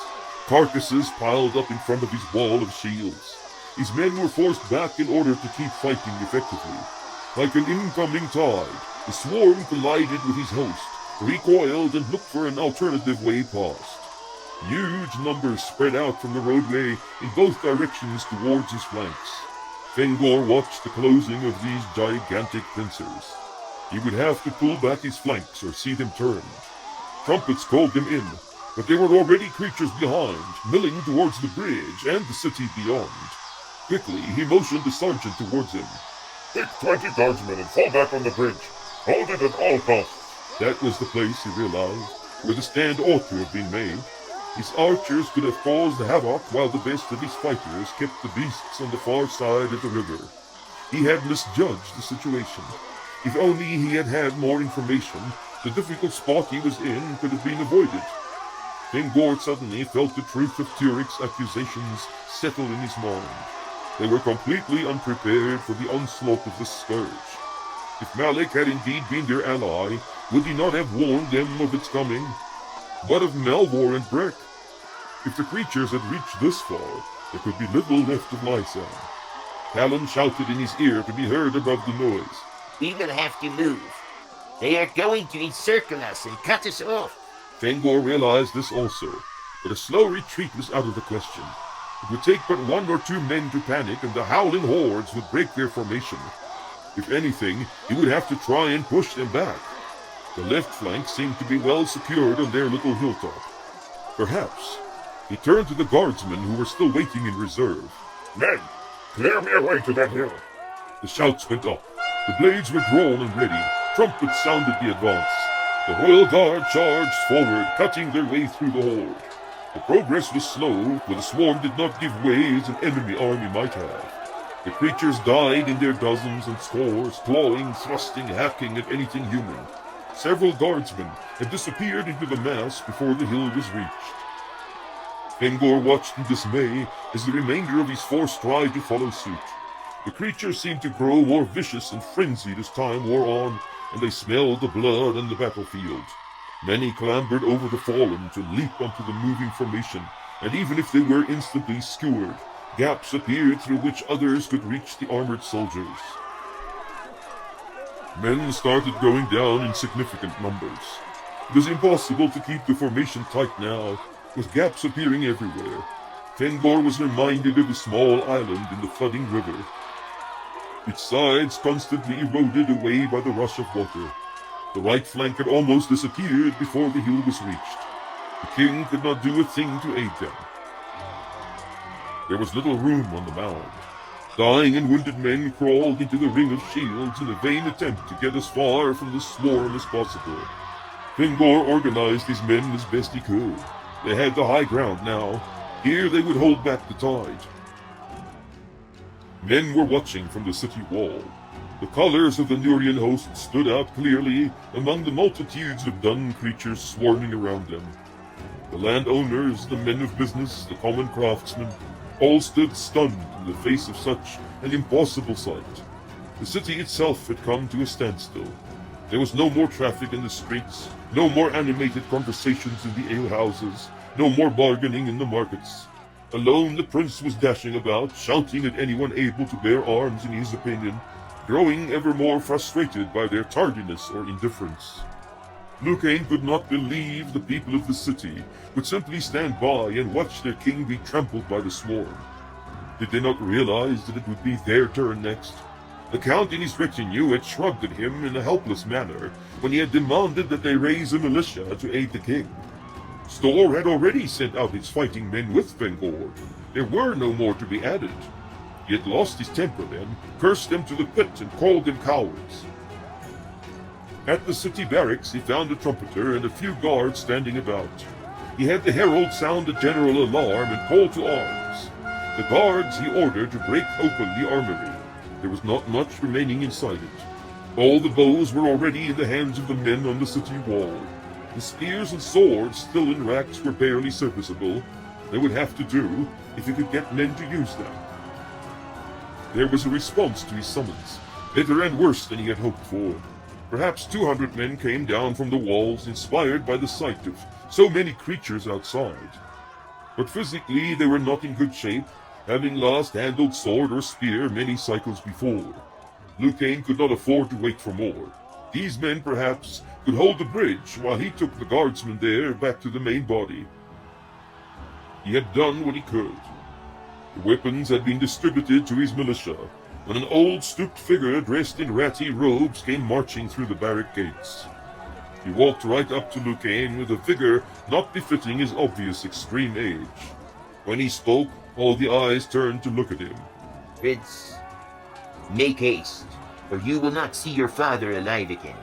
Carcasses piled up in front of his wall of shields. His men were forced back in order to keep fighting effectively. Like an incoming tide, the swarm collided with his host, recoiled and looked for an alternative way past. Huge numbers spread out from the roadway in both directions towards his flanks. Fingor watched the closing of these gigantic pincers. He would have to pull back his flanks or see them turned. Trumpets called them in, but there were already creatures behind, milling towards the bridge and the city beyond. Quickly, he motioned the sergeant towards him. Take 20 guardsmen and fall back on the bridge. Hold it at all costs. That was the place, he realized, where the stand ought to have been made. His archers could have caused havoc while the best of his fighters kept the beasts on the far side of the river. He had misjudged the situation. If only he had had more information, The difficult spot he was in could have been avoided. Fengor suddenly felt the truth of Turik's accusations settle in his mind. They were completely unprepared for the onslaught of the scourge. If Malik had indeed been their ally, would he not have warned them of its coming? What of Malvor and Breck? If the creatures had reached this far, there could be little left of Lysan. Talon shouted in his ear to be heard above the noise. We will have to move. They are going to encircle us and cut us off. Fengor realized this also, but a slow retreat was out of the question. It would take but 1 or 2 men to panic, and the howling hordes would break their formation. If anything, he would have to try and push them back. The left flank seemed to be well secured on their little hilltop. Perhaps. He turned to the guardsmen who were still waiting in reserve. Men, clear me a way to that hill. The shouts went up. The blades were drawn and ready. Trumpets sounded the advance. The royal guard charged forward, cutting their way through the horde. The progress was slow, for the swarm did not give way as an enemy army might have. The creatures died in their dozens and scores, clawing, thrusting, hacking at anything human. Several guardsmen had disappeared into the mass before the hill was reached. Fengor watched in dismay as the remainder of his force tried to follow suit. The creatures seemed to grow more vicious and frenzied as time wore on, and they smelled the blood on the battlefield. Many clambered over the fallen to leap onto the moving formation, and even if they were instantly skewered, gaps appeared through which others could reach the armored soldiers. Men started going down in significant numbers. It was impossible to keep the formation tight now, with gaps appearing everywhere. Fengor was reminded of a small island in the flooding river. Its sides constantly eroded away by the rush of water. The right flank had almost disappeared before the hill was reached. The king could not do a thing to aid them. There was little room on the mound. Dying and wounded men crawled into the ring of shields in a vain attempt to get as far from the swarm as possible. Fengor organized his men as best he could. They had the high ground now. Here they would hold back the tide. Men were watching from the city wall. The colors of the Nurian host stood out clearly among the multitudes of dun creatures swarming around them. The landowners, the men of business, the common craftsmen, all stood stunned in the face of such an impossible sight. The city itself had come to a standstill. There was no more traffic in the streets, no more animated conversations in the alehouses, no more bargaining in the markets. Alone the prince was dashing about, shouting at anyone able to bear arms in his opinion, growing ever more frustrated by their tardiness or indifference. Lucain could not believe the people of the city would simply stand by and watch their king be trampled by the swarm. Did they not realize that it would be their turn next? The count and his retinue had shrugged at him in a helpless manner when he had demanded that they raise a militia to aid the king. Storr had already sent out his fighting men with Fengor. There were no more to be added. He had lost his temper then, cursed them to the pit, and called them cowards. At the city barracks he found a trumpeter and a few guards standing about. He had the herald sound a general alarm and call to arms. The guards he ordered to break open the armory. There was not much remaining inside it. All the bows were already in the hands of the men on the city wall. The spears and swords still in racks were barely serviceable. They would have to do if he could get men to use them. There was a response to his summons, better and worse than he had hoped for. Perhaps 200 men came down from the walls, inspired by the sight of so many creatures outside. But physically they were not in good shape, having last handled sword or spear many cycles before. Lucain could not afford to wait for more. These men, perhaps, could hold the bridge while he took the guardsmen there back to the main body. He had done what he could. The weapons had been distributed to his militia, when an old stooped figure dressed in ratty robes came marching through the barrack gates. He walked right up to Lucain with a vigor not befitting his obvious extreme age. When he spoke, all the eyes turned to look at him. Prince, make haste, or you will not see your father alive again.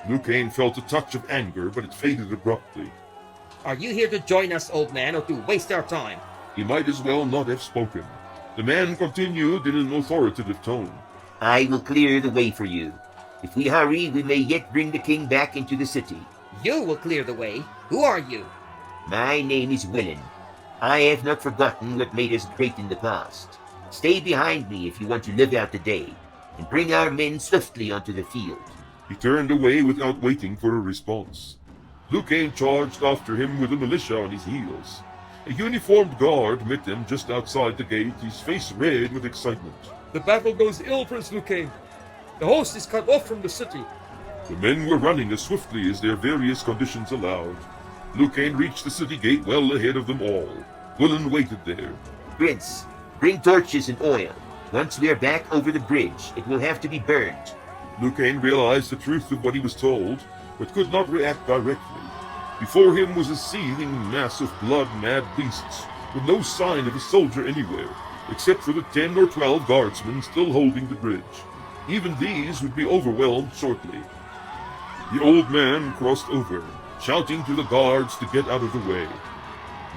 Lucain felt a touch of anger, but it faded abruptly. Are you here to join us, old man, or to waste our time? He might as well not have spoken. The man continued in an authoritative tone. I will clear the way for you. If we hurry, we may yet bring the king back into the city. You will clear the way. Who are you? My name is Willen. I have not forgotten what made us great in the past. Stay behind me if you want to live out the day, and bring our men swiftly onto the field. He turned away without waiting for a response. Lucain charged after him with a militia on his heels. A uniformed guard met them just outside the gate, his face red with excitement. The battle goes ill, Prince Lucain. The host is cut off from the city. The men were running as swiftly as their various conditions allowed. Lucain reached the city gate well ahead of them all. Willen waited there. Prince, bring torches and oil. Once we are back over the bridge, it will have to be burned. Lucain realized the truth of what he was told, but could not react directly. Before him was a seething mass of blood-mad beasts, with no sign of a soldier anywhere, except for the 10 or 12 guardsmen still holding the bridge. Even these would be overwhelmed shortly. The old man crossed over, shouting to the guards to get out of the way.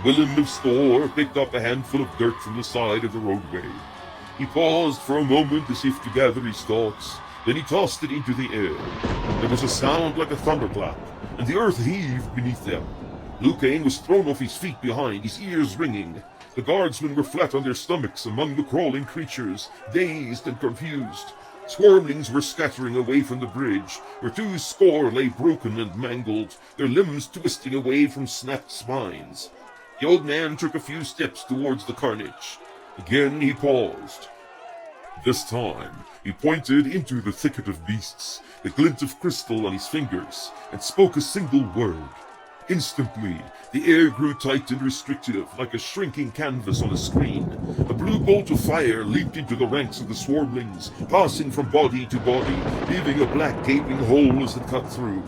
Willen of Store picked up a handful of dirt from the side of the roadway. He paused for a moment as if to gather his thoughts, then he tossed it into the air. There was a sound like a thunderclap, and the earth heaved beneath them. Lucain was thrown off his feet behind, his ears ringing. The guardsmen were flat on their stomachs among the crawling creatures, dazed and confused. Swarmlings were scattering away from the bridge, where 2 score lay broken and mangled, their limbs twisting away from snapped spines. The old man took a few steps towards the carnage. Again he paused. This time he pointed into the thicket of beasts, the glint of crystal on his fingers, and spoke a single word. Instantly, the air grew tight and restrictive, like a shrinking canvas on a screen. A blue bolt of fire leaped into the ranks of the swarmlings, passing from body to body, leaving a black gaping hole as it cut through.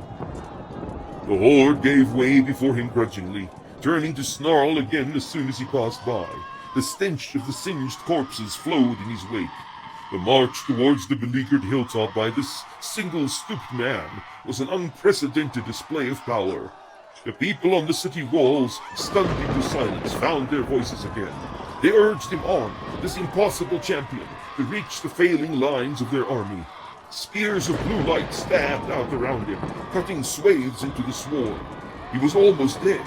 The horde gave way before him grudgingly, turning to snarl again as soon as he passed by. The stench of the singed corpses flowed in his wake. The march towards the beleaguered hilltop by this single stooped man was an unprecedented display of power. The people on the city walls, stunned into silence, found their voices again. They urged him on, this impossible champion, to reach the failing lines of their army. Spears of blue light stabbed out around him, cutting swathes into the swarm. He was almost there.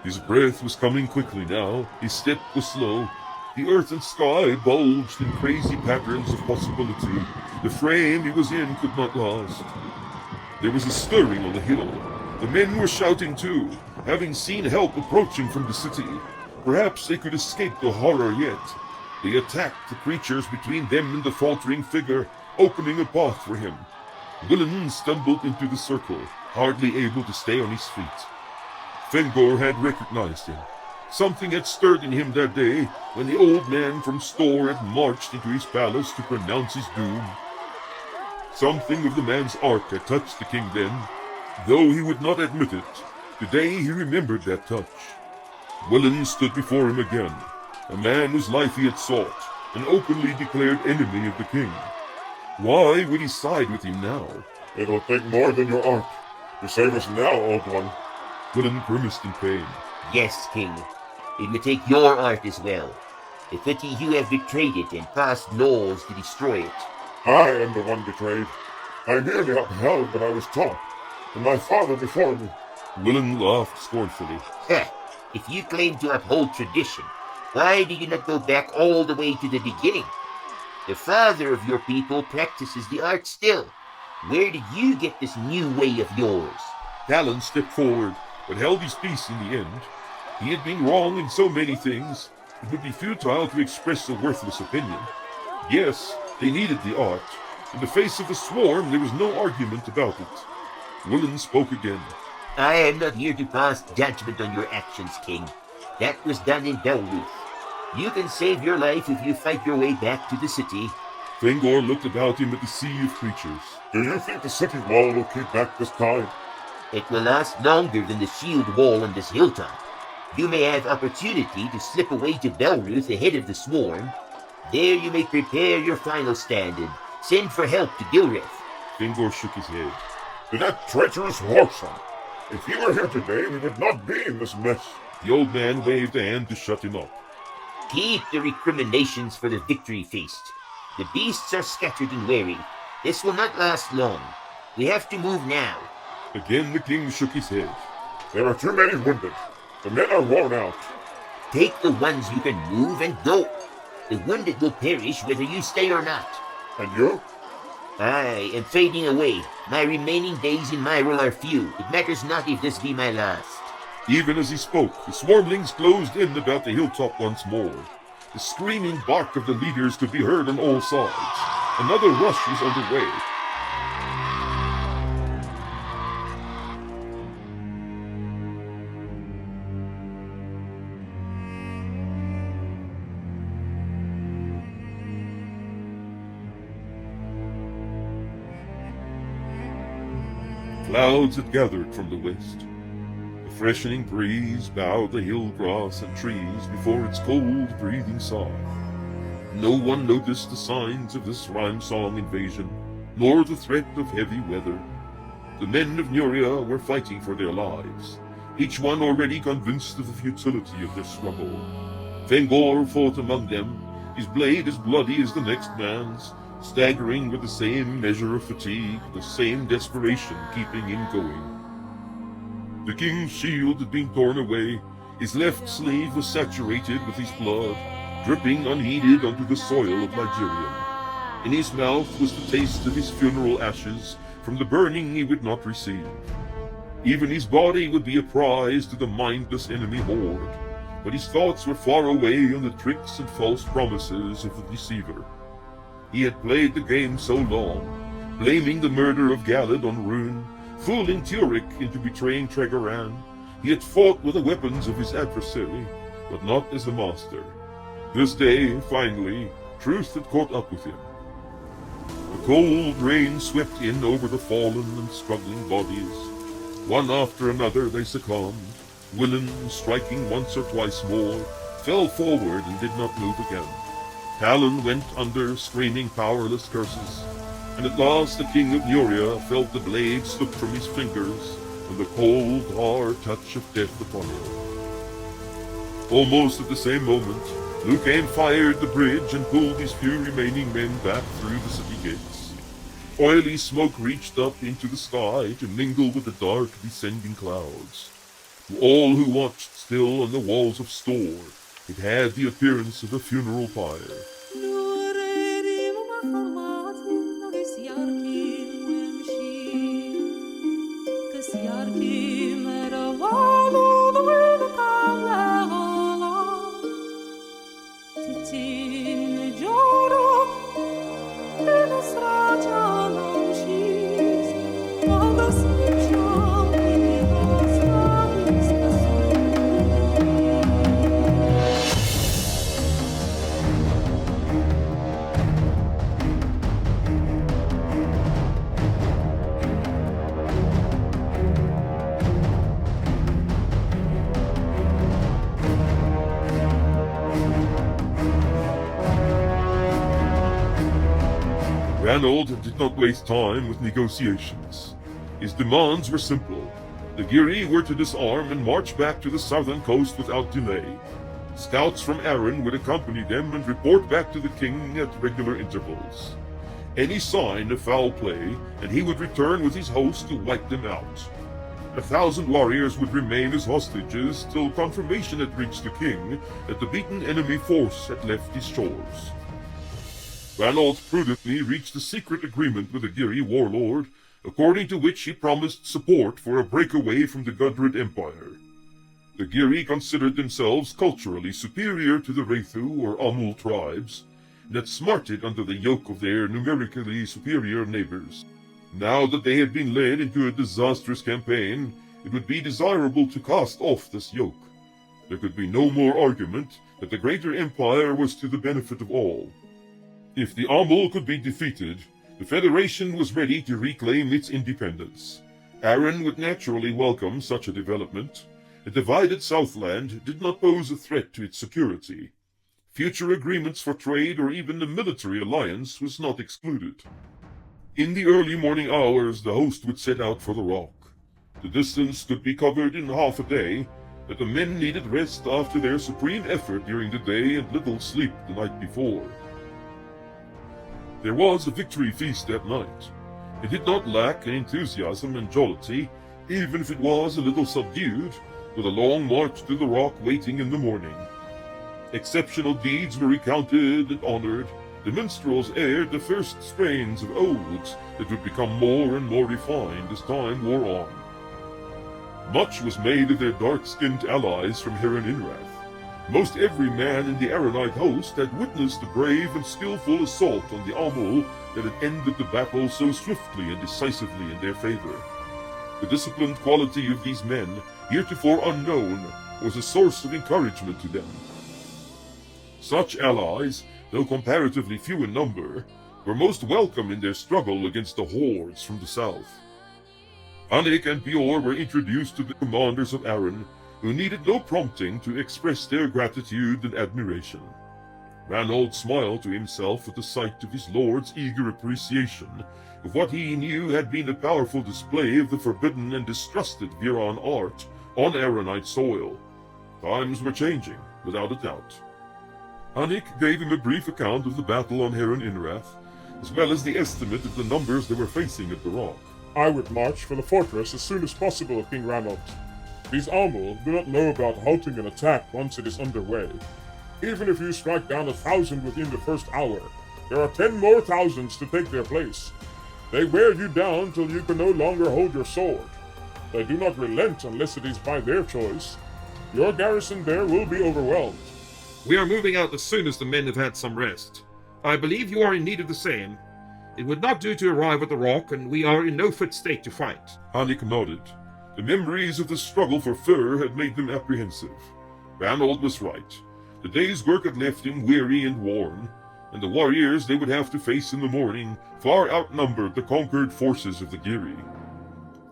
His breath was coming quickly now, his step was slow. The earth and sky bulged in crazy patterns of possibility. The frame he was in could not last. There was a stirring on the hill. The men were shouting too, having seen help approaching from the city. Perhaps they could escape the horror yet. They attacked the creatures between them and the faltering figure, opening a path for him. Willen stumbled into the circle, hardly able to stay on his feet. Fengor had recognized him. Something had stirred in him that day when the old man from Store had marched into his palace to pronounce his doom. Something of the man's art had touched the king then, though he would not admit it. Today he remembered that touch. Willen stood before him again, a man whose life he had sought, an openly declared enemy of the king. Why would he side with him now? It will take more than your art to save us now, old one. Willen grimaced in pain. Yes, king. It will take your art as well. The pity you have betrayed it and passed laws to destroy it. I am the one betrayed. I merely upheld what I was taught, and my father before me. Willen laughed scornfully. Ha! If you claim to uphold tradition, why do you not go back all the way to the beginning? The father of your people practices the art still. Where did you get this new way of yours? Talon stepped forward, but held his peace in the end. He had been wrong in so many things, it would be futile to express a worthless opinion. Yes, they needed the art. In the face of the swarm, there was no argument about it. Willen spoke again. I am not here to pass judgment on your actions, king. That was done in Belruth. You can save your life if you fight your way back to the city. Fengor looked about him at the sea of creatures. Do you think the city wall will keep back this time? It will last longer than the shield wall on this hilltop. You may have opportunity to slip away to Belruth ahead of the swarm. There you may prepare your final stand and send for help to Gilreth. Fengor shook his head. To that treacherous whoreson. If he were here today, we would not be in this mess. The old man waved a hand to shut him up. Keep the recriminations for the victory feast. The beasts are scattered and wary. This will not last long. We have to move now. Again the king shook his head. There are too many wounded. The men are worn out. Take the ones you can move and go. The wounded will perish whether you stay or not. And you? I am fading away. My remaining days in Myrtle are few. It matters not if this be my last. Even as he spoke, the swarmlings closed in about the hilltop once more. The screaming bark of the leaders could be heard on all sides. Another rush was underway. Clouds had gathered from the west. A freshening breeze bowed the hill grass and trees before its cold breathing sigh. No one noticed the signs of this rhyme-song invasion, nor the threat of heavy weather. The men of Nuria were fighting for their lives, each one already convinced of the futility of their struggle. Fengor fought among them, his blade as bloody as the next man's, staggering with the same measure of fatigue, the same desperation keeping him going. The king's shield had been torn away, his left sleeve was saturated with his blood, dripping unheeded onto the soil of Ligurium. In his mouth was the taste of his funeral ashes from the burning he would not receive. Even his body would be a prize to the mindless enemy horde, but his thoughts were far away on the tricks and false promises of the deceiver. He had played the game so long, blaming the murder of Galad on Rune, fooling Turik into betraying Tregoran. He had fought with the weapons of his adversary, but not as the master. This day, finally, truth had caught up with him. The cold rain swept in over the fallen and struggling bodies. One after another they succumbed. Willen, striking once or twice more, fell forward and did not move again. Talon went under, screaming powerless curses, and at last the king of Nuria felt the blade slip from his fingers and the cold, hard touch of death upon him. Almost at the same moment, Lucain fired the bridge and pulled his few remaining men back through the city gates. Oily smoke reached up into the sky to mingle with the dark, descending clouds. To all who watched still on the walls of Store, it had the appearance of a funeral pyre. Ranald did not waste time with negotiations. His demands were simple. The Giri were to disarm and march back to the southern coast without delay. Scouts from Arryn would accompany them and report back to the king at regular intervals. Any sign of foul play, and he would return with his host to wipe them out. 1,000 warriors would remain as hostages till confirmation had reached the king that the beaten enemy force had left his shores. Ranald prudently reached a secret agreement with the Giri warlord, according to which he promised support for a breakaway from the Gudrid Empire. The Giri considered themselves culturally superior to the Reithu or Amul tribes, and had smarted under the yoke of their numerically superior neighbors. Now that they had been led into a disastrous campaign, it would be desirable to cast off this yoke. There could be no more argument that the greater empire was to the benefit of all. If the Amul could be defeated, the Federation was ready to reclaim its independence. Arryn would naturally welcome such a development. A divided Southland did not pose a threat to its security. Future agreements for trade or even a military alliance was not excluded. In the early morning hours, the host would set out for the rock. The distance could be covered in half a day, but the men needed rest after their supreme effort during the day and little sleep the night before. There was a victory feast that night. It did not lack in enthusiasm and jollity, even if it was a little subdued, with a long march to the rock waiting in the morning. Exceptional deeds were recounted and honored. The minstrels aired the first strains of odes that would become more and more refined as time wore on. Much was made of their dark-skinned allies from Heron-Inrath. Most every man in the Aranite host had witnessed the brave and skillful assault on the Amul that had ended the battle so swiftly and decisively in their favor. The disciplined quality of these men, heretofore unknown, was a source of encouragement to them. Such allies, though comparatively few in number, were most welcome in their struggle against the hordes from the south. Anik and Bior were introduced to the commanders of Aran, who needed no prompting to express their gratitude and admiration. Ranald smiled to himself at the sight of his lord's eager appreciation of what he knew had been a powerful display of the forbidden and distrusted Viran art on Aranite soil. Times were changing, without a doubt. Anik gave him a brief account of the battle on Heron-Inrath, as well as the estimate of the numbers they were facing at the rock. I would march for the fortress as soon as possible, King Ranald. These Amul do not know about halting an attack once it is underway. Even if you strike down 1,000 within the first hour, there are 10 more thousands to take their place. They wear you down till you can no longer hold your sword. They do not relent unless it is by their choice. Your garrison there will be overwhelmed. We are moving out as soon as the men have had some rest. I believe you are in need of the same. It would not do to arrive at the rock, and we are in no fit state to fight. Anik nodded. The memories of the struggle for fur had made them apprehensive. Ranald was right. The day's work had left him weary and worn, and the warriors they would have to face in the morning far outnumbered the conquered forces of the Giri.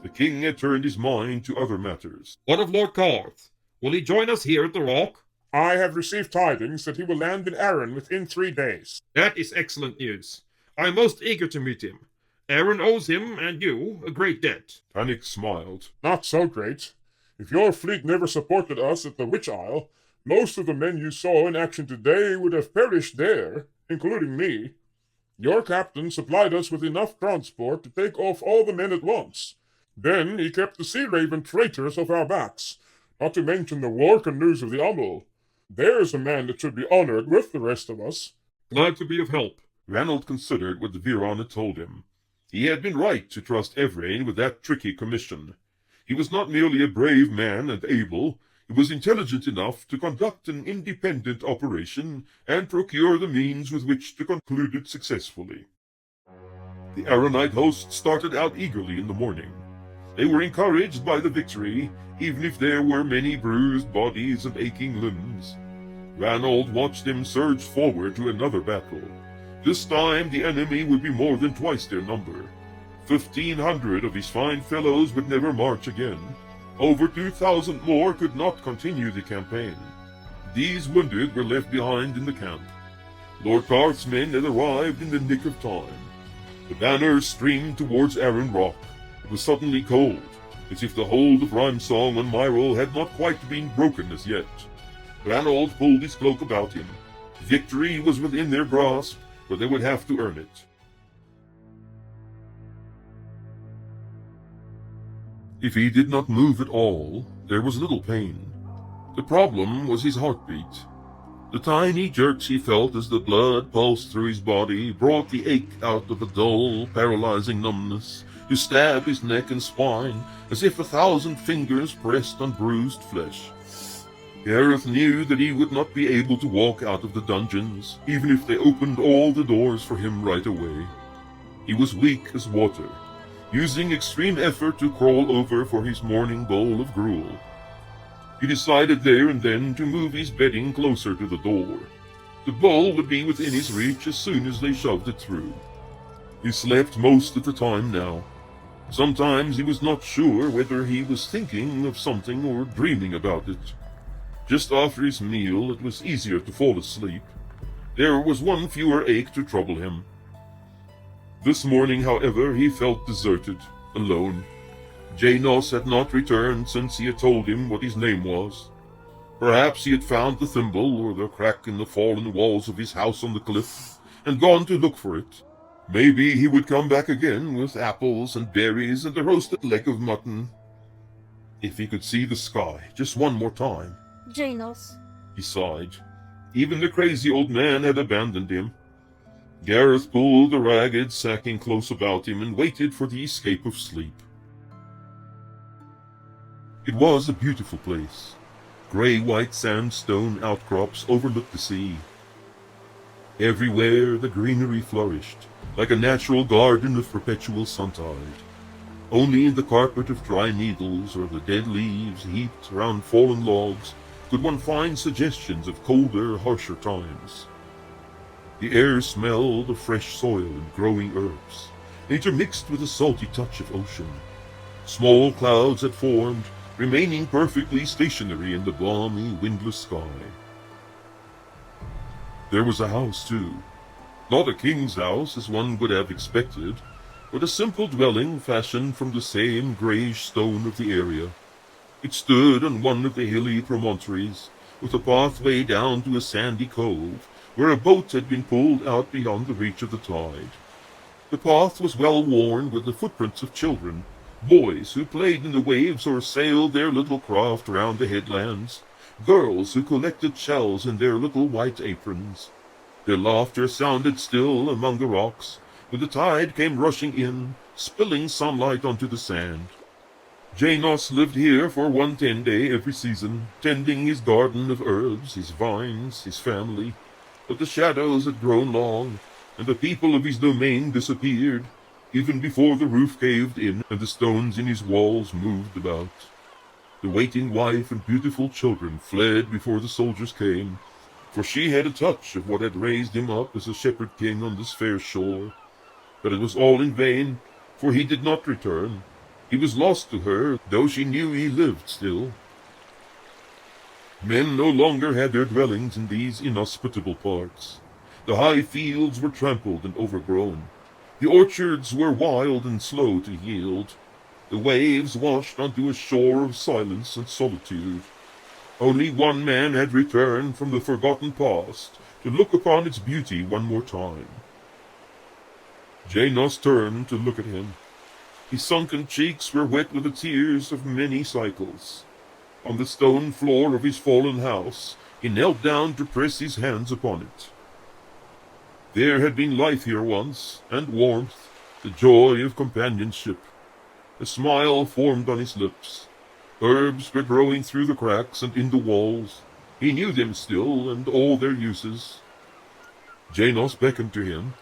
The king had turned his mind to other matters. What of Lord Karth? Will he join us here at the rock? I have received tidings that he will land in Aran within 3 days. That is excellent news. I am most eager to meet him. Aran owes him, and you, a great debt. Anik smiled. Not so great. If your fleet never supported us at the Witch Isle, most of the men you saw in action today would have perished there, including me. Your captain supplied us with enough transport to take off all the men at once. Then he kept the Sea Raven traitors off our backs, not to mention the war canoes of the Amul. There's a man that should be honored with the rest of us. Glad to be of help. Ranald considered what the Viran had told him. He had been right to trust Evrain with that tricky commission. He was not merely a brave man and able, he was intelligent enough to conduct an independent operation and procure the means with which to conclude it successfully. The Aranite host started out eagerly in the morning. They were encouraged by the victory, even if there were many bruised bodies and aching limbs. Ranald watched them surge forward to another battle. This time the enemy would be more than twice their number. 1,500 of his fine fellows would never march again. Over 2,000 more could not continue the campaign. These wounded were left behind in the camp. Lord Karth's men had arrived in the nick of time. The banners streamed towards Aran Rock. It was suddenly cold, as if the hold of Rhymesong on Myril had not quite been broken as yet. Ranald pulled his cloak about him. Victory was within their grasp, but they would have to earn it. If he did not move at all, there was little pain. The problem was his heartbeat. The tiny jerks he felt as the blood pulsed through his body brought the ache out of a dull, paralyzing numbness to stab his neck and spine as if 1,000 fingers pressed on bruised flesh. Gareth knew that he would not be able to walk out of the dungeons, even if they opened all the doors for him right away. He was weak as water, using extreme effort to crawl over for his morning bowl of gruel. He decided there and then to move his bedding closer to the door. The bowl would be within his reach as soon as they shoved it through. He slept most of the time now. Sometimes he was not sure whether he was thinking of something or dreaming about it. Just after his meal, it was easier to fall asleep. There was one fewer ache to trouble him. This morning, however, he felt deserted, alone. Janos had not returned since he had told him what his name was. Perhaps he had found the thimble or the crack in the fallen walls of his house on the cliff, and gone to look for it. Maybe he would come back again with apples and berries and a roasted leg of mutton. If he could see the sky just one more time. Janos. He sighed. Even the crazy old man had abandoned him. Gareth pulled the ragged sacking close about him and waited for the escape of sleep. It was a beautiful place. Gray-white sandstone outcrops overlooked the sea. Everywhere the greenery flourished, like a natural garden of perpetual suntide. Only in the carpet of dry needles or the dead leaves heaped around fallen logs could one find suggestions of colder, harsher times. The air smelled of fresh soil and growing herbs, intermixed with a salty touch of ocean. Small clouds had formed, remaining perfectly stationary in the balmy, windless sky. There was a house, too. Not a king's house, as one would have expected, but a simple dwelling fashioned from the same greyish stone of the area. It stood on one of the hilly promontories, with a pathway down to a sandy cove, where a boat had been pulled out beyond the reach of the tide. The path was well worn with the footprints of children, boys who played in the waves or sailed their little craft round the headlands, girls who collected shells in their little white aprons. Their laughter sounded still among the rocks, when the tide came rushing in, spilling sunlight onto the sand. Janos lived here for 1 10-day every season, tending his garden of herbs, his vines, his family. But the shadows had grown long, and the people of his domain disappeared, even before the roof caved in and the stones in his walls moved about. The waiting wife and beautiful children fled before the soldiers came, for she had a touch of what had raised him up as a shepherd king on this fair shore. But it was all in vain, for he did not return. He was lost to her, though she knew he lived still. Men no longer had their dwellings in these inhospitable parts. The high fields were trampled and overgrown. The orchards were wild and slow to yield. The waves washed onto a shore of silence and solitude. Only one man had returned from the forgotten past to look upon its beauty one more time. Janos turned to look at him. His sunken cheeks were wet with the tears of many cycles. On the stone floor of his fallen house, he knelt down to press his hands upon it. There had been life here once, and warmth, the joy of companionship. A smile formed on his lips. Herbs were growing through the cracks and in the walls. He knew them still, and all their uses. Janos beckoned to him.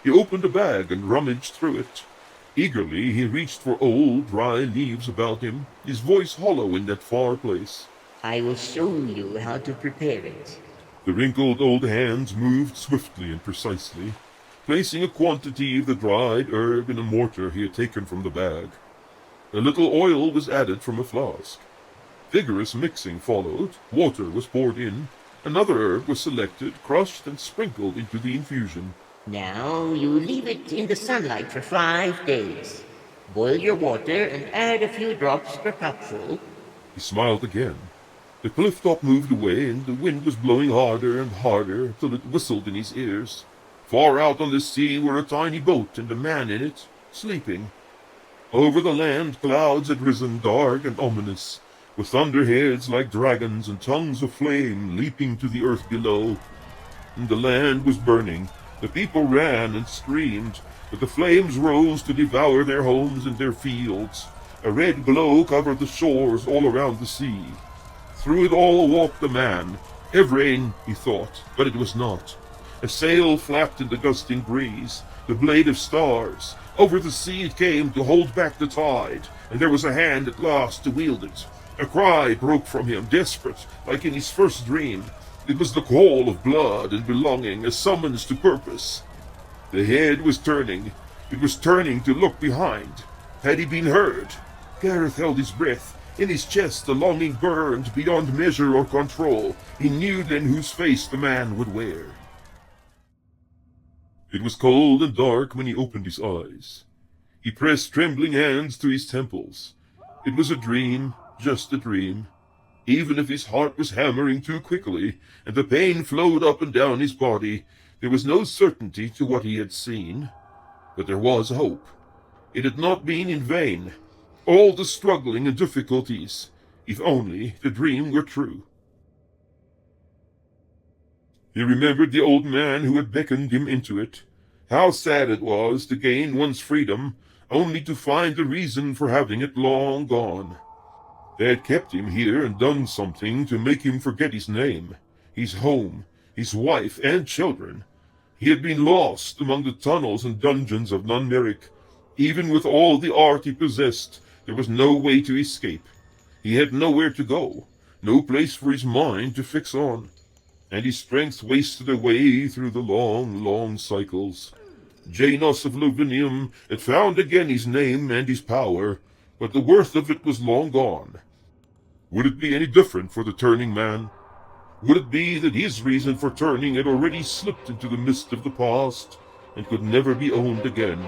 He opened a bag and rummaged through it. Eagerly he reached for old, dry leaves about him, his voice hollow in that far place. I will show you how to prepare it. The wrinkled old hands moved swiftly and precisely, placing a quantity of the dried herb in a mortar he had taken from the bag. A little oil was added from a flask. Vigorous mixing followed, water was poured in, another herb was selected, crushed, and sprinkled into the infusion. Now you leave it in the sunlight for 5 days. Boil your water and add a few drops per cupful. He smiled again. The cliff top moved away, and the wind was blowing harder and harder till it whistled in his ears. Far out on the sea were a tiny boat and a man in it, sleeping. Over the land clouds had risen dark and ominous, with thunderheads like dragons and tongues of flame leaping to the earth below. And the land was burning. The people ran and screamed, but the flames rose to devour their homes and their fields. A red glow covered the shores all around the sea. Through it all walked a man. Rain, he thought, but it was not. A sail flapped in the gusting breeze, the blade of stars. Over the sea it came to hold back the tide, and there was a hand at last to wield it. A cry broke from him, desperate, like in his first dream. It was the call of blood and belonging, a summons to purpose. The head was turning. It was turning to look behind. Had he been heard? Gareth held his breath. In his chest the longing burned beyond measure or control. He knew then whose face the man would wear. It was cold and dark when he opened his eyes. He pressed trembling hands to his temples. It was a dream, just a dream. Even if his heart was hammering too quickly, and the pain flowed up and down his body, there was no certainty to what he had seen. But there was hope. It had not been in vain. All the struggling and difficulties, if only the dream were true. He remembered the old man who had beckoned him into it. How sad it was to gain one's freedom, only to find the reason for having it long gone. They had kept him here and done something to make him forget his name, his home, his wife and children. He had been lost among the tunnels and dungeons of Nunmerik. Even with all the art he possessed, there was no way to escape. He had nowhere to go, no place for his mind to fix on, and his strength wasted away through the long, long cycles. Janos of Lovinium had found again his name and his power, but the worth of it was long gone. Would it be any different for the turning man? Would it be that his reason for turning had already slipped into the mist of the past and could never be owned again?